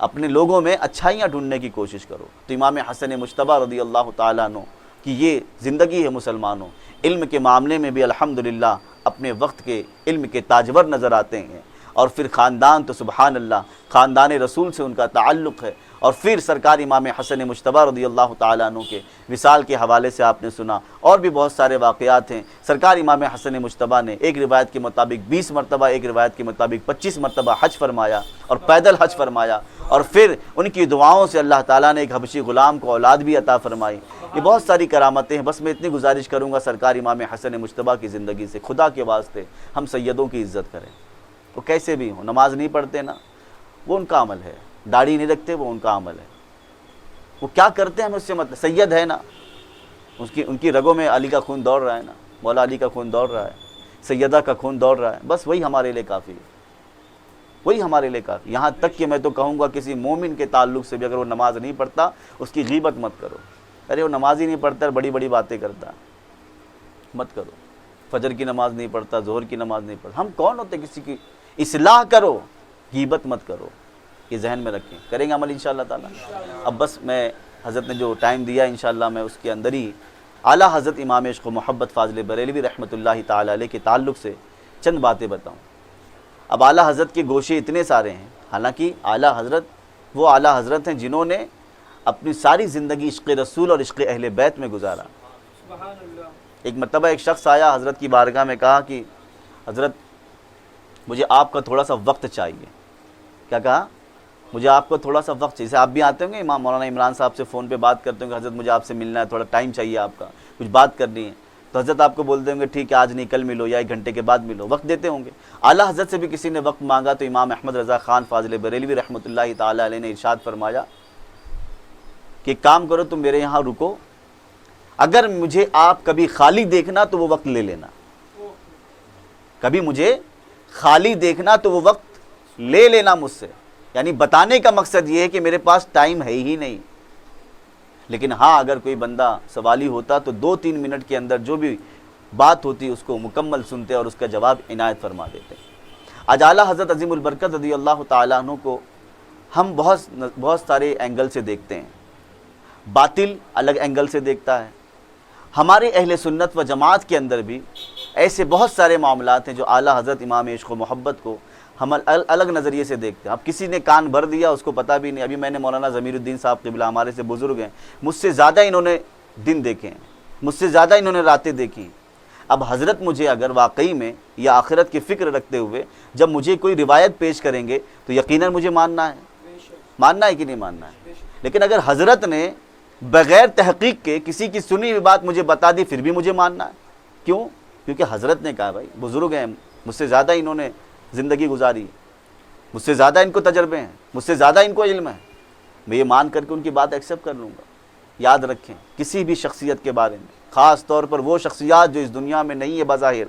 Speaker 1: اپنے لوگوں میں اچھائیاں ڈھونڈنے کی کوشش کرو. تو امام حسن مجتبیٰ رضی اللہ تعالیٰ عنہ کی یہ زندگی ہے. مسلمانوں علم کے معاملے میں بھی الحمدللہ اپنے وقت کے علم کے تاجور نظر آتے ہیں. اور پھر خاندان تو سبحان اللہ، خاندان رسول سے ان کا تعلق ہے. اور پھر سرکار امام حسن مجتبیٰ رضی اللہ تعالیٰ عنہ کے وصال کے حوالے سے آپ نے سنا، اور بھی بہت سارے واقعات ہیں. سرکار امام حسن مجتبیٰ نے ایک روایت کے مطابق 20 مرتبہ، ایک روایت کے مطابق 25 مرتبہ حج فرمایا اور پیدل حج فرمایا. اور پھر ان کی دعاؤں سے اللہ تعالیٰ نے ایک حبشی غلام کو اولاد بھی عطا فرمائی. یہ بہت ساری کرامتیں ہیں. بس میں اتنی گزارش کروں گا سرکار امام حسن مجتبیٰ کی زندگی سے، خدا کے واسطے ہم سیدوں کی عزت کریں. وہ کیسے بھی ہوں، نماز نہیں پڑھتے نا، وہ ان کا عمل ہے. داڑھی نہیں رکھتے، وہ ان کا عمل ہے. وہ کیا کرتے ہیں ہمیں اس سے مطلب، سید ہے نا، ان کی رگوں میں علی کا خون دوڑ رہا ہے نا، مولا علی کا خون دوڑ رہا ہے، سیدہ کا خون دوڑ رہا ہے. بس وہی ہمارے لیے کافی ہے، وہی ہمارے لیے کافی. یہاں تک کہ میں تو کہوں گا کسی مومن کے تعلق سے بھی اگر وہ نماز نہیں پڑھتا اس کی غیبت مت کرو. ارے وہ نماز ہی نہیں پڑھتا، بڑی بڑی باتیں کرتا، مت کرو. فجر کی نماز نہیں پڑھتا، ظہر کی نماز نہیں پڑھتا. ہم کون ہوتے کسی کی اصلاح کرو، غیبت مت کرو. یہ ذہن میں رکھیں، کریں گے عمل انشاءاللہ تعالیٰ. اب بس میں حضرت نے جو ٹائم دیا انشاءاللہ میں اس کے اندر ہی اعلیٰ حضرت امام عشق و محبت فاضل بریلوی رحمۃ اللہ تعالیٰ علیہ کے تعلق سے چند باتیں بتاؤں. اب اعلیٰ حضرت کے گوشے اتنے سارے ہیں، حالانکہ اعلیٰ حضرت وہ اعلیٰ حضرت ہیں جنہوں نے اپنی ساری زندگی عشق رسول اور عشق اہل بیت میں گزارا۔ ایک مرتبہ ایک شخص آیا حضرت کی بارگاہ میں، کہا کہ حضرت مجھے آپ کا تھوڑا سا وقت چاہیے۔ کیا کہا؟ مجھے آپ کو تھوڑا سا وقت چاہیے۔ جیسے آپ بھی آتے ہوں گے امام مولانا عمران صاحب سے فون پہ بات کرتے ہوں گے، حضرت مجھے آپ سے ملنا ہے، تھوڑا ٹائم چاہیے، آپ کا کچھ بات کرنی ہے، تو حضرت آپ کو بول دیں گے ٹھیک ہے آج نہیں کل ملو یا 1 گھنٹے کے بعد ملو، وقت دیتے ہوں گے۔ اعلیٰ حضرت سے بھی کسی نے وقت مانگا تو امام احمد رضا خان فاضل بریلوی رحمۃ اللہ تعالیٰ علیہ نے ارشاد فرمایا کہ ایک کام کرو، تم میرے یہاں رکو، اگر مجھے آپ کبھی خالی دیکھنا تو وہ وقت لے لینا، کبھی مجھے خالی دیکھنا تو وہ وقت لے لینا مجھ سے۔ یعنی بتانے کا مقصد یہ ہے کہ میرے پاس ٹائم ہے ہی نہیں، لیکن ہاں اگر کوئی بندہ سوالی ہوتا تو 2-3 منٹ کے اندر جو بھی بات ہوتی اس کو مکمل سنتے اور اس کا جواب عنایت فرما دیتے۔ آج اعلیٰ حضرت عظیم البرکت رضی اللہ تعالیٰ عنہ کو ہم بہت سارے اینگل سے دیکھتے ہیں۔ باطل الگ اینگل سے دیکھتا ہے۔ ہمارے اہل سنت و جماعت کے اندر بھی ایسے بہت سارے معاملات ہیں جو اعلیٰ حضرت امام عشق و محبت کو ہم الگ نظریے سے دیکھتے ہیں۔ اب کسی نے کان بھر دیا اس کو پتہ بھی نہیں۔ ابھی میں نے مولانا ضمیر الدین صاحب قبلہ ہمارے سے بزرگ ہیں، مجھ سے زیادہ انہوں نے دن دیکھے ہیں، مجھ سے زیادہ انہوں نے راتیں دیکھی ہیں۔ اب حضرت مجھے اگر واقعی میں یا آخرت کی فکر رکھتے ہوئے جب مجھے کوئی روایت پیش کریں گے تو یقیناً مجھے ماننا ہے کہ نہیں ماننا ہے۔ لیکن اگر حضرت نے بغیر تحقیق کے کسی کی سنی ہوئی بات مجھے بتا دی پھر بھی مجھے ماننا ہے۔ کیوں؟ کیونکہ حضرت نے کہا، بھائی بزرگ ہیں، مجھ سے زیادہ انہوں نے زندگی گزاری، مجھ سے زیادہ ان کو تجربے ہیں، مجھ سے زیادہ ان کو علم ہے، میں یہ مان کر کے ان کی بات ایکسیپٹ کر لوں گا۔ یاد رکھیں کسی بھی شخصیت کے بارے میں، خاص طور پر وہ شخصیات جو اس دنیا میں نہیں ہے بظاہر،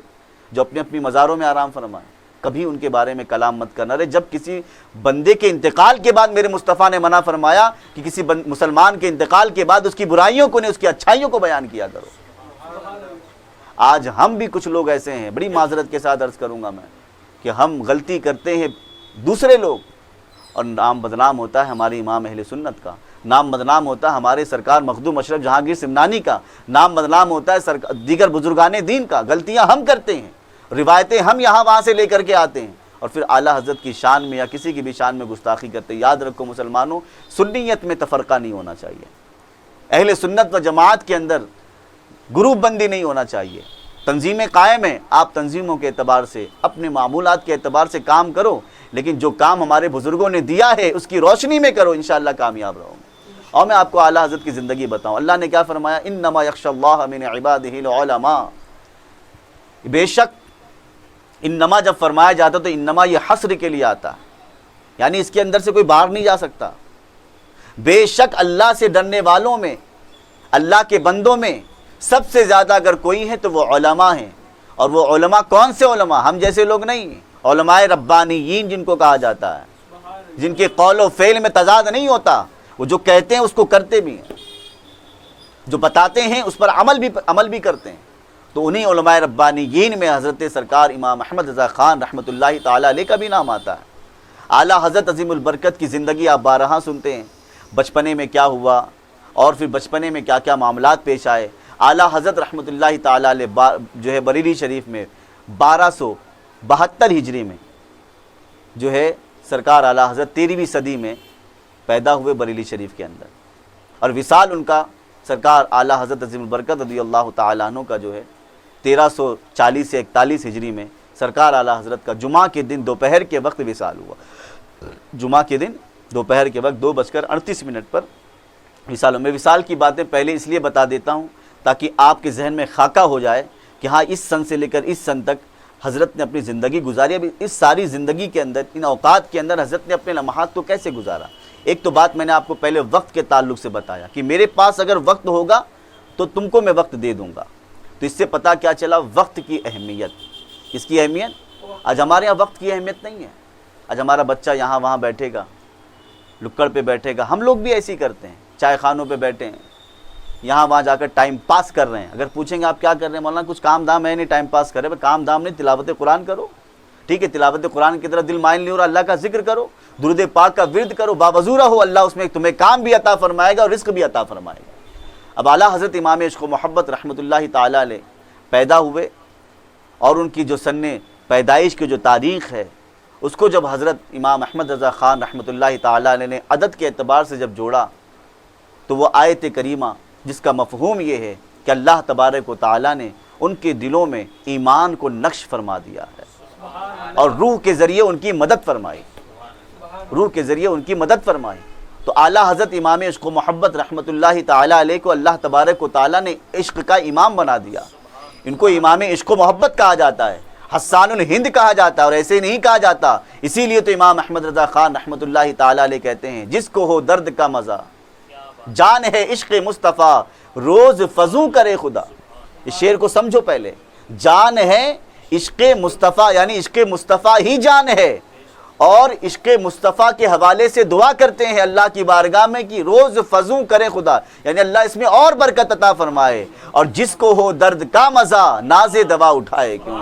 Speaker 1: جو اپنے اپنی مزاروں میں آرام فرمائیں، کبھی ان کے بارے میں کلام مت کرنا۔ رہے جب کسی بندے کے انتقال کے بعد میرے مصطفیٰ نے منع فرمایا کہ کسی مسلمان کے انتقال کے بعد اس کی برائیوں کو نہیں اس کی اچھائیوں کو بیان کیا کرو۔ آج ہم بھی کچھ لوگ ایسے ہیں، بڑی معذرت کے ساتھ عرض کروں گا میں، کہ ہم غلطی کرتے ہیں دوسرے لوگ اور نام بدنام ہوتا ہے ہمارے امام اہل سنت کا، نام بدنام ہوتا ہے ہمارے سرکار مخدوم اشرف جہانگیر سمنانی کا، نام بدنام ہوتا ہے دیگر بزرگان دین کا۔ غلطیاں ہم کرتے ہیں، روایتیں ہم یہاں وہاں سے لے کر کے آتے ہیں اور پھر اعلیٰ حضرت کی شان میں یا کسی کی بھی شان میں گستاخی کرتے ہیں۔ یاد رکھو مسلمانوں، سنیت میں تفرقہ نہیں ہونا چاہیے، اہل سنت و جماعت کے اندر گروپ بندی نہیں ہونا چاہیے۔ تنظیمیں قائم ہیں، آپ تنظیموں کے اعتبار سے اپنے معمولات کے اعتبار سے کام کرو، لیکن جو کام ہمارے بزرگوں نے دیا ہے اس کی روشنی میں کرو، انشاءاللہ کامیاب رہو گے۔ اور میں آپ کو اعلیٰ حضرت کی زندگی بتاؤں، اللہ نے کیا فرمایا؟ انما یخشی اللہ من عبادہ العلماء۔ بے شک انما جب فرمایا جاتا تو انما یہ حصر کے لیے آتا ہے، یعنی اس کے اندر سے کوئی باہر نہیں جا سکتا۔ بے شک اللہ سے ڈرنے والوں میں، اللہ کے بندوں میں سب سے زیادہ اگر کوئی ہے تو وہ علماء ہیں۔ اور وہ علماء کون سے علماء؟ ہم جیسے لوگ نہیں، علماء ربانیین جن کو کہا جاتا ہے، جن کے قول و فعل میں تضاد نہیں ہوتا، وہ جو کہتے ہیں اس کو کرتے بھی ہیں، جو بتاتے ہیں اس پر عمل بھی کرتے ہیں۔ تو انہی علماء ربانیین میں حضرت سرکار امام احمد رضا خان رحمۃ اللہ تعالیٰ علیہ کا بھی نام آتا ہے۔ اعلیٰ حضرت عظیم البرکت کی زندگی آپ بارہا سنتے ہیں، بچپنے میں کیا ہوا اور پھر بچپنے میں کیا کیا معاملات پیش آئے۔ اعلیٰ حضرت رحمۃ اللہ تعالیٰ علیہ جو ہے بریلی شریف میں 1272 ہجری میں جو ہے سرکار اعلیٰ حضرت 13ویں صدی میں پیدا ہوئے بریلی شریف کے اندر، اور وصال ان کا سرکار اعلیٰ حضرت عظیم البرکت رضی اللہ تعالیٰ عنہ کا جو ہے 1340 سے 41 ہجری میں سرکار اعلیٰ حضرت کا جمعہ کے دن دوپہر کے وقت وصال ہوا۔ جمعہ کے دن دوپہر کے وقت 2:38 پر وصال ہوا۔ میں وصال کی باتیں پہلے اس لیے بتا دیتا ہوں تاکہ آپ کے ذہن میں خاکہ ہو جائے کہ ہاں اس سن سے لے کر اس سن تک حضرت نے اپنی زندگی گزاری۔ اب اس ساری زندگی کے اندر، ان اوقات کے اندر حضرت نے اپنے لمحات کو کیسے گزارا۔ ایک تو بات میں نے آپ کو پہلے وقت کے تعلق سے بتایا کہ میرے پاس اگر وقت ہوگا تو تم کو میں وقت دے دوں گا، تو اس سے پتہ کیا چلا وقت کی اہمیت۔ اس کی اہمیت آج ہمارے یہاں وقت کی اہمیت نہیں ہے۔ آج ہمارا بچہ یہاں وہاں بیٹھے گا، لکڑ پہ بیٹھے گا، ہم لوگ بھی ایسے ہی کرتے ہیں، چائے خانوں پہ بیٹھے ہیں، یہاں وہاں جا کر ٹائم پاس کر رہے ہیں۔ اگر پوچھیں گے آپ کیا کر رہے ہیں؟ مولانا کچھ کام دام ہے نہیں، ٹائم پاس کر رہے ہیں۔ کام دام نہیں، تلاوت قرآن کرو، ٹھیک ہے، تلاوت قرآن کی طرف دل مائل نہیں ہو رہا، اللہ کا ذکر کرو، درود پاک کا ورد کرو، باوضو رہو، اللہ اس میں تمہیں کام بھی عطا فرمائے گا اور رزق بھی عطا فرمائے گا۔ اب اعلیٰ حضرت امام عشق و محبت رحمۃ اللہ تعالیٰ علیہ پیدا ہوئے، اور ان کی جو سن پیدائش کی جو تاریخ ہے اس کو جب حضرت امام احمد رضا خان رحمۃ اللہ تعالیٰ علیہ نے عدد کے اعتبار سے جب جوڑا تو وہ آیت کریمہ جس کا مفہوم یہ ہے کہ اللہ تبارک و تعالیٰ نے ان کے دلوں میں ایمان کو نقش فرما دیا ہے اور روح کے ذریعے ان کی مدد فرمائی، روح کے ذریعے ان کی مدد فرمائی۔ تو اعلیٰ حضرت امام عشق و محبت رحمۃ اللہ تعالیٰ علیہ کو اللہ تبارک و تعالیٰ نے عشق کا امام بنا دیا۔ ان کو امام عشق و محبت کہا جاتا ہے، حسان الہند کہا جاتا ہے، اور ایسے نہیں کہا جاتا۔ اسی لیے تو امام احمد رضا خان رحمۃ اللہ تعالیٰ علیہ کہتے ہیں جس کو ہو درد کا مزہ، جان ہے عشق مصطفیٰ روز فضوں کرے خدا۔ اس شعر کو سمجھو پہلے، جان ہے عشق مصطفیٰ، یعنی عشق مصطفیٰ ہی جان ہے، اور عشق مصطفیٰ کے حوالے سے دعا کرتے ہیں اللہ کی بارگاہ میں کہ روز فضوں کرے خدا، یعنی اللہ اس میں اور برکت عطا فرمائے۔ اور جس کو ہو درد کا مزہ ناز دوا اٹھائے کیوں،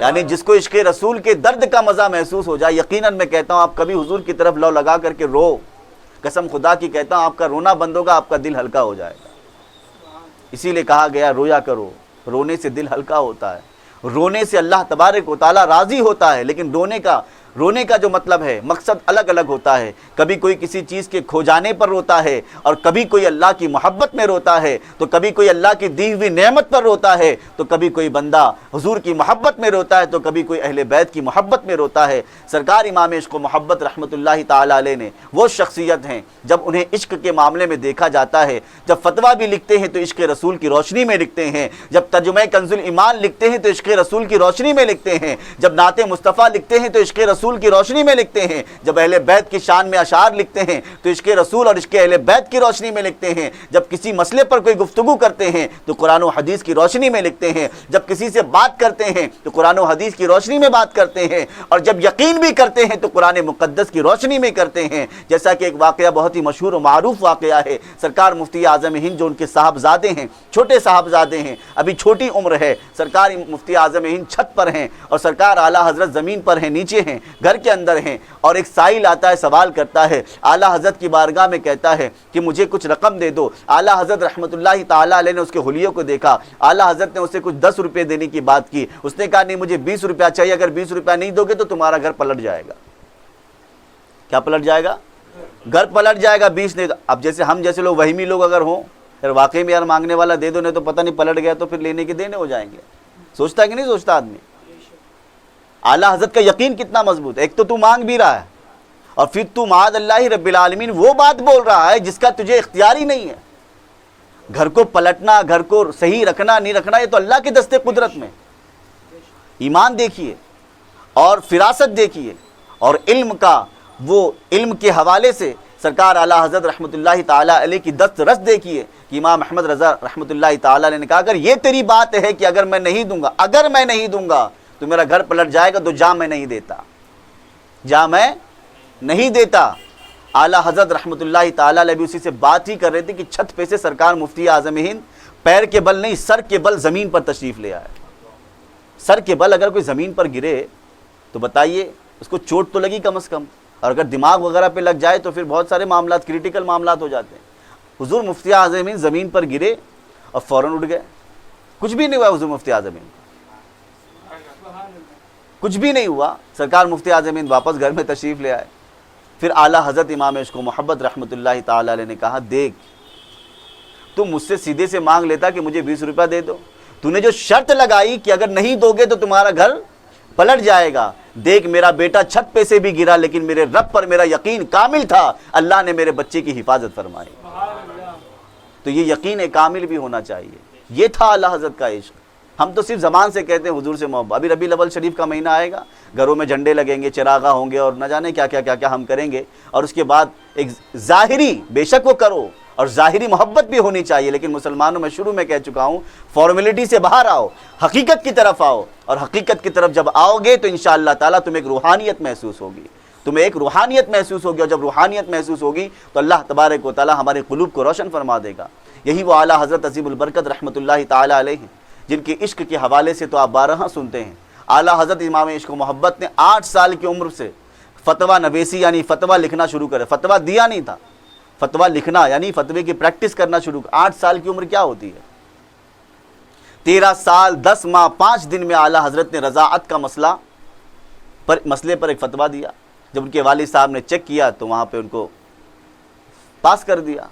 Speaker 1: یعنی جس کو عشق رسول کے درد کا مزہ محسوس ہو جائے۔ یقیناً میں کہتا ہوں آپ کبھی حضور کی طرف لو لگا کر کے رو، قسم خدا کی کہتا ہوں آپ کا رونا بند ہوگا، آپ کا دل ہلکا ہو جائے گا۔ اسی لیے کہا گیا رویا کرو، رونے سے دل ہلکا ہوتا ہے، رونے سے اللہ تبارک و تعالیٰ راضی ہوتا ہے۔ لیکن رونے کا جو مطلب ہے، مقصد الگ الگ ہوتا ہے۔ کبھی کوئی کسی چیز کے کھو جانے پر روتا ہے، اور کبھی کوئی اللہ کی محبت میں روتا ہے، تو کبھی کوئی اللہ کی دی ہوئی نعمت پر روتا ہے، تو کبھی کوئی بندہ حضور کی محبت میں روتا ہے، تو کبھی کوئی اہل بیت کی محبت میں روتا ہے۔ سرکار امام عشق و محبت رحمۃ اللہ تعالیٰ علیہ نے وہ شخصیت ہیں جب انہیں عشق کے معاملے میں دیکھا جاتا ہے، جب فتویٰ بھی لکھتے ہیں تو عشق رسول کی روشنی میں لکھتے ہیں، جب ترجمہ کنز الایمان لکھتے ہیں تو عشق رسول کی روشنی میں لکھتے ہیں، جب نعت مصطفیٰ لکھتے ہیں تو عشق رسول کی روشنی میں لکھتے ہیں، جب اہل بیت کی شان میں اشعار لکھتے ہیں تو عشق رسول اور عشق اہل بیت کی روشنی میں لکھتے ہیں، جب کسی مسئلے پر کوئی گفتگو کرتے ہیں تو قرآن و حدیث کی روشنی میں لکھتے ہیں، جب کسی سے بات کرتے ہیں تو قرآن و حدیث کی روشنی میں بات کرتے ہیں، اور جب یقین بھی کرتے ہیں تو قرآن مقدس کی روشنی میں کرتے ہیں۔ جیسا کہ ایک واقعہ بہت ہی مشہور و معروف واقعہ ہے، سرکار مفتی اعظم ہند جو ان کے صاحبزادے ہیں، چھوٹے صاحبزادے ہیں، ابھی چھوٹی عمر ہے، سرکار مفتی اعظم ہند چھت پر ہیں اور سرکار اعلیٰ حضرت زمین پر ہیں، نیچے ہیں، گھر کے اندر ہیں، اور ایک سائل آتا ہے، سوال کرتا ہے، اعلیٰ حضرت کی بارگاہ میں کہتا ہے کہ مجھے کچھ رقم دے دو۔ اعلیٰ حضرت رحمۃ اللہ تعالیٰ علیہ نے اس کے حلیوں کو دیکھا، اعلیٰ حضرت نے اسے کچھ 10 روپے دینے کی بات کی، اس نے کہا نہیں مجھے 20 روپیہ چاہیے، اگر 20 روپیہ نہیں دو گے تو تمہارا گھر پلٹ جائے گا۔ کیا پلٹ جائے گا؟ گھر پلٹ جائے گا، 20 نہیں۔ اب جیسے ہم جیسے لوگ وہمی لوگ اگر ہوں، پھر واقعی میں یار مانگنے والا دے دو، نہیں تو پتہ نہیں پلٹ گیا تو پھر لینے کے دینے ہو جائیں گے۔ سوچتا ہے کہ نہیں سوچتا آدمی؟ اعلیٰ حضرت کا یقین کتنا مضبوط ہے، ایک تو مانگ بھی رہا ہے، اور پھر تو معاذ اللہ رب العالمین وہ بات بول رہا ہے جس کا تجھے اختیار ہی نہیں ہے۔ گھر کو پلٹنا، گھر کو صحیح رکھنا نہیں رکھنا، یہ تو اللہ کے دستے قدرت میں۔ ایمان دیکھیے اور فراست دیکھیے، اور علم کا وہ علم کے حوالے سے سرکار اعلیٰ حضرت رحمۃ اللہ تعالیٰ علیہ کی دست رس دیکھیے کہ امام احمد رضا رحمۃ اللہ تعالیٰ علیہ نے کہا اگر یہ تیری بات ہے کہ اگر میں نہیں دوں گا تو میرا گھر پلٹ جائے گا، تو جا میں نہیں دیتا۔ اعلیٰ حضرت رحمۃ اللہ تعالیٰ علیہ بھی اسی سے بات ہی کر رہے تھے کہ چھت پہ سے سرکار مفتی اعظم ہند پیر کے بل نہیں، سر کے بل زمین پر تشریف لے آئے۔ سر کے بل اگر کوئی زمین پر گرے تو بتائیے اس کو چوٹ تو لگی کم از کم، اور اگر دماغ وغیرہ پہ لگ جائے تو پھر بہت سارے معاملات، کریٹیکل معاملات ہو جاتے ہیں۔ حضور مفتی اعظم ہند زمین پر گرے اور فوراً اٹھ گئے، کچھ بھی نہیں ہوا حضور مفتی اعظم ہند، کچھ بھی نہیں ہوا۔ سرکار مفتی اعظم ہند واپس گھر میں تشریف لے آئے۔ پھر اعلیٰ حضرت امام عشق و محبت رحمۃ اللہ تعالیٰ علیہ نے کہا دیکھ تم مجھ سے سیدھے سے مانگ لیتا کہ مجھے 20 روپیہ دے دو، تو نے جو شرط لگائی کہ اگر نہیں دو گے تو تمہارا گھر پلٹ جائے گا، دیکھ میرا بیٹا چھت پہ سے بھی گرا لیکن میرے رب پر میرا یقین کامل تھا، اللہ نے میرے بچے کی حفاظت فرمائی۔ تو یہ یقین کامل بھی ہونا چاہیے، یہ تھا اعلیٰ حضرت کا عشق۔ ہم تو صرف زبان سے کہتے ہیں حضور سے محبت۔ ابھی ربیع الاول شریف کا مہینہ آئے گا، گھروں میں جھنڈے لگیں گے، چراغاں ہوں گے، اور نہ جانے کیا کیا ہم کریں گے، اور اس کے بعد ایک ظاہری، بے شک وہ کرو اور ظاہری محبت بھی ہونی چاہیے، لیکن مسلمانوں میں شروع میں کہہ چکا ہوں فارمیلٹی سے باہر آؤ، حقیقت کی طرف آؤ، اور حقیقت کی طرف جب آؤ گے تو انشاءاللہ تعالیٰ تمہیں ایک روحانیت محسوس ہوگی، اور جب روحانیت محسوس ہوگی تو اللہ تبارک و تعالیٰ ہمارے قلوب کو روشن فرما دے گا۔ یہی وہ اعلیٰ حضرت عظیم البرکت رحمۃ اللہ تعالیٰ علیہ ہیں جن کے عشق کے حوالے سے تو آپ بارہا سنتے ہیں۔ اعلیٰ حضرت امام عشق و محبت نے 8 سال کی عمر سے فتویٰ نویسی یعنی فتویٰ لکھنا شروع کرے، فتویٰ دیا نہیں تھا، فتویٰ لکھنا یعنی فتوے کی پریکٹس کرنا شروع کر۔ 8 سال کی عمر کیا ہوتی ہے؟ 13 سال 10 ماہ 5 دن میں اعلیٰ حضرت نے رضاعت کا مسئلے پر ایک فتویٰ دیا۔ جب ان کے والد صاحب نے چیک کیا تو وہاں پہ ان کو پاس کر دیا۔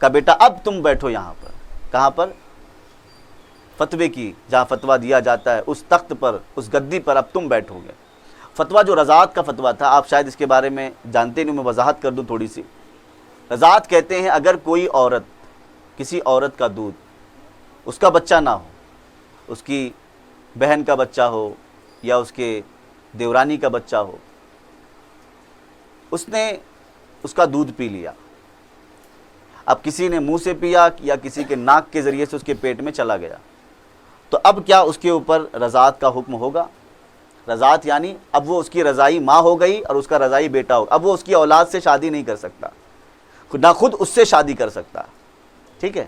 Speaker 1: کہا بیٹا اب تم بیٹھو یہاں پر. کہاں پر؟ فتوے کی جہاں فتویٰ دیا جاتا ہے اس تخت پر، اس گدی پر اب تم بیٹھو گے. فتویٰ جو رضاعت کا فتویٰ تھا، آپ شاید اس کے بارے میں جانتے نہیں، میں وضاحت کر دوں تھوڑی سی. رضاعت کہتے ہیں اگر کوئی عورت، کسی عورت کا دودھ اس کا بچہ نہ ہو، اس کی بہن کا بچہ ہو یا اس کے دیورانی کا بچہ ہو، اس نے اس کا دودھ پی لیا، اب کسی نے منہ سے پیا یا کسی کے ناک کے ذریعے سے اس کے پیٹ میں چلا گیا، تو اب کیا اس کے اوپر رضاعت کا حکم ہوگا؟ رضاعت یعنی اب وہ اس کی رضائی ماں ہو گئی اور اس کا رضائی بیٹا ہوگا. اب وہ اس کی اولاد سے شادی نہیں کر سکتا، نہ خود اس سے شادی کر سکتا، ٹھیک ہے،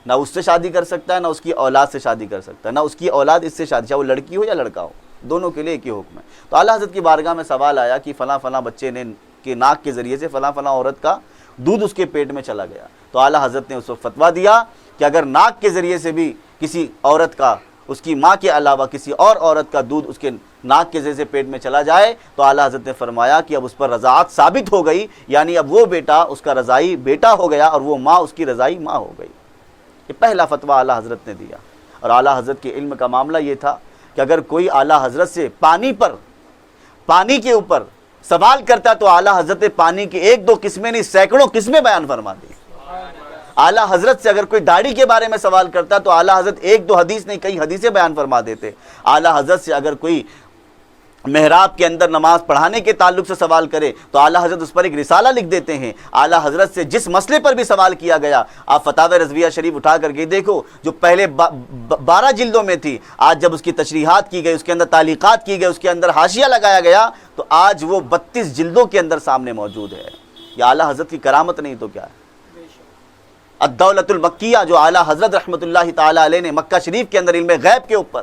Speaker 1: نہ اس سے شادی کر سکتا ہے، نہ اس کی اولاد سے شادی کر سکتا ہے، نہ اس کی اولاد اس سے شادی، چاہے وہ لڑکی ہو یا لڑکا ہو، دونوں کے لیے ایک ہی حکم ہے. تو اعلیٰ حضرت کی بارگاہ میں سوال آیا کہ فلاں فلاں بچے نے کے ناک کے ذریعے سے فلاں فلاں عورت کا دودھ اس کے پیٹ میں چلا گیا. تو اعلیٰ حضرت نے اس وقت فتویٰ دیا کہ اگر ناک کے ذریعے سے بھی کسی عورت کا، اس کی ماں کے علاوہ کسی اور عورت کا دودھ اس کے ناک کے ذریعے سے پیٹ میں چلا جائے تو اعلیٰ حضرت نے فرمایا کہ اب اس پر رضاعت ثابت ہو گئی، یعنی اب وہ بیٹا اس کا رضائی بیٹا ہو گیا اور وہ ماں اس کی رضائی ماں ہو گئی. یہ پہلا فتویٰ اعلیٰ حضرت نے دیا. اور اعلیٰ حضرت کے علم کا معاملہ یہ تھا کہ اگر کوئی اعلیٰ حضرت سے پانی کے اوپر سوال کرتا تو اعلیٰ حضرت نے پانی کی ایک دو قسمیں نہیں سینکڑوں قسمیں بیان فرما دی. اعلیٰ حضرت سے اگر کوئی داڑھی کے بارے میں سوال کرتا تو اعلیٰ حضرت ایک دو حدیث نہیں کئی حدیثیں بیان فرما دیتے. اعلیٰ حضرت سے اگر کوئی محراب کے اندر نماز پڑھانے کے تعلق سے سوال کرے تو اعلیٰ حضرت اس پر ایک رسالہ لکھ دیتے ہیں. اعلیٰ حضرت سے جس مسئلے پر بھی سوال کیا گیا، آپ فتاوی رضویہ شریف اٹھا کر کے دیکھو، جو پہلے 12 جلدوں میں تھی، آج جب اس کی تشریحات کی گئی، اس کے اندر تعلیقات کی گئی، اس کے اندر حاشیہ لگایا گیا، تو آج وہ 32 جلدوں کے اندر سامنے موجود ہے. یہ اعلیٰ حضرت کی کرامت نہیں تو کیا ہے؟ الدولۃ المکیہ جو اعلیٰ حضرت رحمۃ اللہ تعالی علیہ نے مکہ شریف کے اندر علم غیب کے اوپر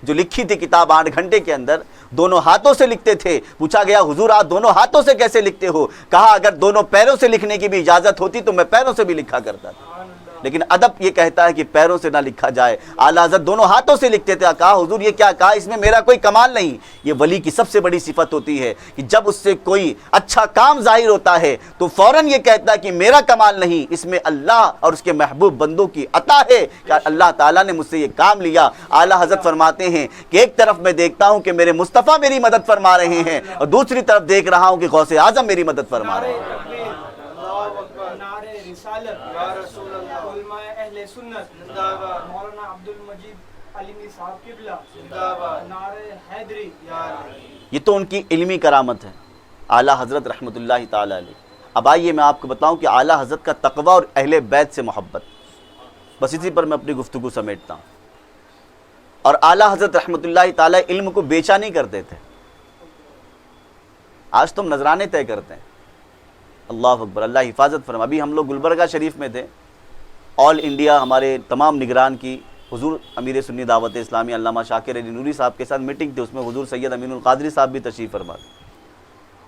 Speaker 1: جو لکھی تھی کتاب 8 گھنٹے کے اندر، دونوں ہاتھوں سے لکھتے تھے. پوچھا گیا حضور آپ دونوں ہاتھوں سے کیسے لکھتے ہو؟ کہا اگر دونوں پیروں سے لکھنے کی بھی اجازت ہوتی تو میں پیروں سے بھی لکھا کرتا تھا، لیکن ادب یہ کہتا ہے کہ پیروں سے نہ لکھا جائے. اعلیٰ حضرت دونوں ہاتھوں سے لکھتے تھے. کہا حضور یہ کیا؟ کہا اس میں میرا کوئی کمال نہیں. یہ ولی کی سب سے بڑی صفت ہوتی ہے کہ جب اس سے کوئی اچھا کام ظاہر ہوتا ہے تو فوراً یہ کہتا ہے کہ میرا کمال نہیں، اس میں اللہ اور اس کے محبوب بندوں کی عطا ہے کہ اللہ تعالیٰ نے مجھ سے یہ کام لیا. اعلیٰ حضرت فرماتے ہیں کہ ایک طرف میں دیکھتا ہوں کہ میرے مصطفیٰ میری مدد فرما رہے ہیں اور دوسری طرف دیکھ رہا ہوں کہ غوث اعظم میری مدد فرما رہے ہیں. یہ تو ان کی علمی کرامت ہے اعلیٰ حضرت رحمۃ اللہ تعالی علیہ. اب آئیے میں آپ کو بتاؤں کہ اعلیٰ حضرت کا تقوی اور اہل بیت سے محبت، بس اسی پر میں اپنی گفتگو سمیٹتا ہوں. اور اعلیٰ حضرت رحمۃ اللہ تعالی علم کو بیچا نہیں کرتے تھے. آج تم نذرانے طے کرتے ہیں. اللہ اکبر، اللہ حفاظت فرما. ابھی ہم لوگ گلبرگہ شریف میں تھے، آل انڈیا ہمارے تمام نگران کی حضور امیر سنی دعوت اسلامی علامہ شاکر علی نوری صاحب کے ساتھ میٹنگ تھی. اس میں حضور سید امین القادری صاحب بھی تشریف فرما تھے.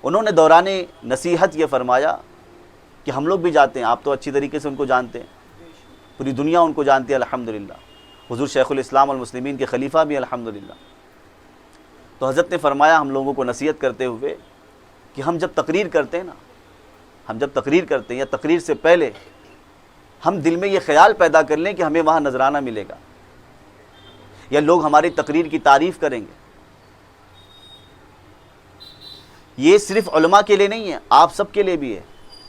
Speaker 1: انہوں نے دوران نصیحت یہ فرمایا کہ ہم لوگ بھی جاتے ہیں، آپ تو اچھی طریقے سے ان کو جانتے ہیں، پوری دنیا ان کو جانتی ہے الحمدللہ، حضور شیخ الاسلام والمسلمین کے خلیفہ بھی الحمدللہ. تو حضرت نے فرمایا ہم لوگوں کو نصیحت کرتے ہوئے کہ ہم جب تقریر کرتے ہیں نا، ہم جب تقریر کرتے ہیں یا تقریر سے پہلے ہم دل میں یہ خیال پیدا کر لیں کہ ہمیں وہاں نذرانہ ملے گا یا لوگ ہماری تقریر کی تعریف کریں گے. یہ صرف علماء کے لیے نہیں ہے، آپ سب کے لیے بھی ہے.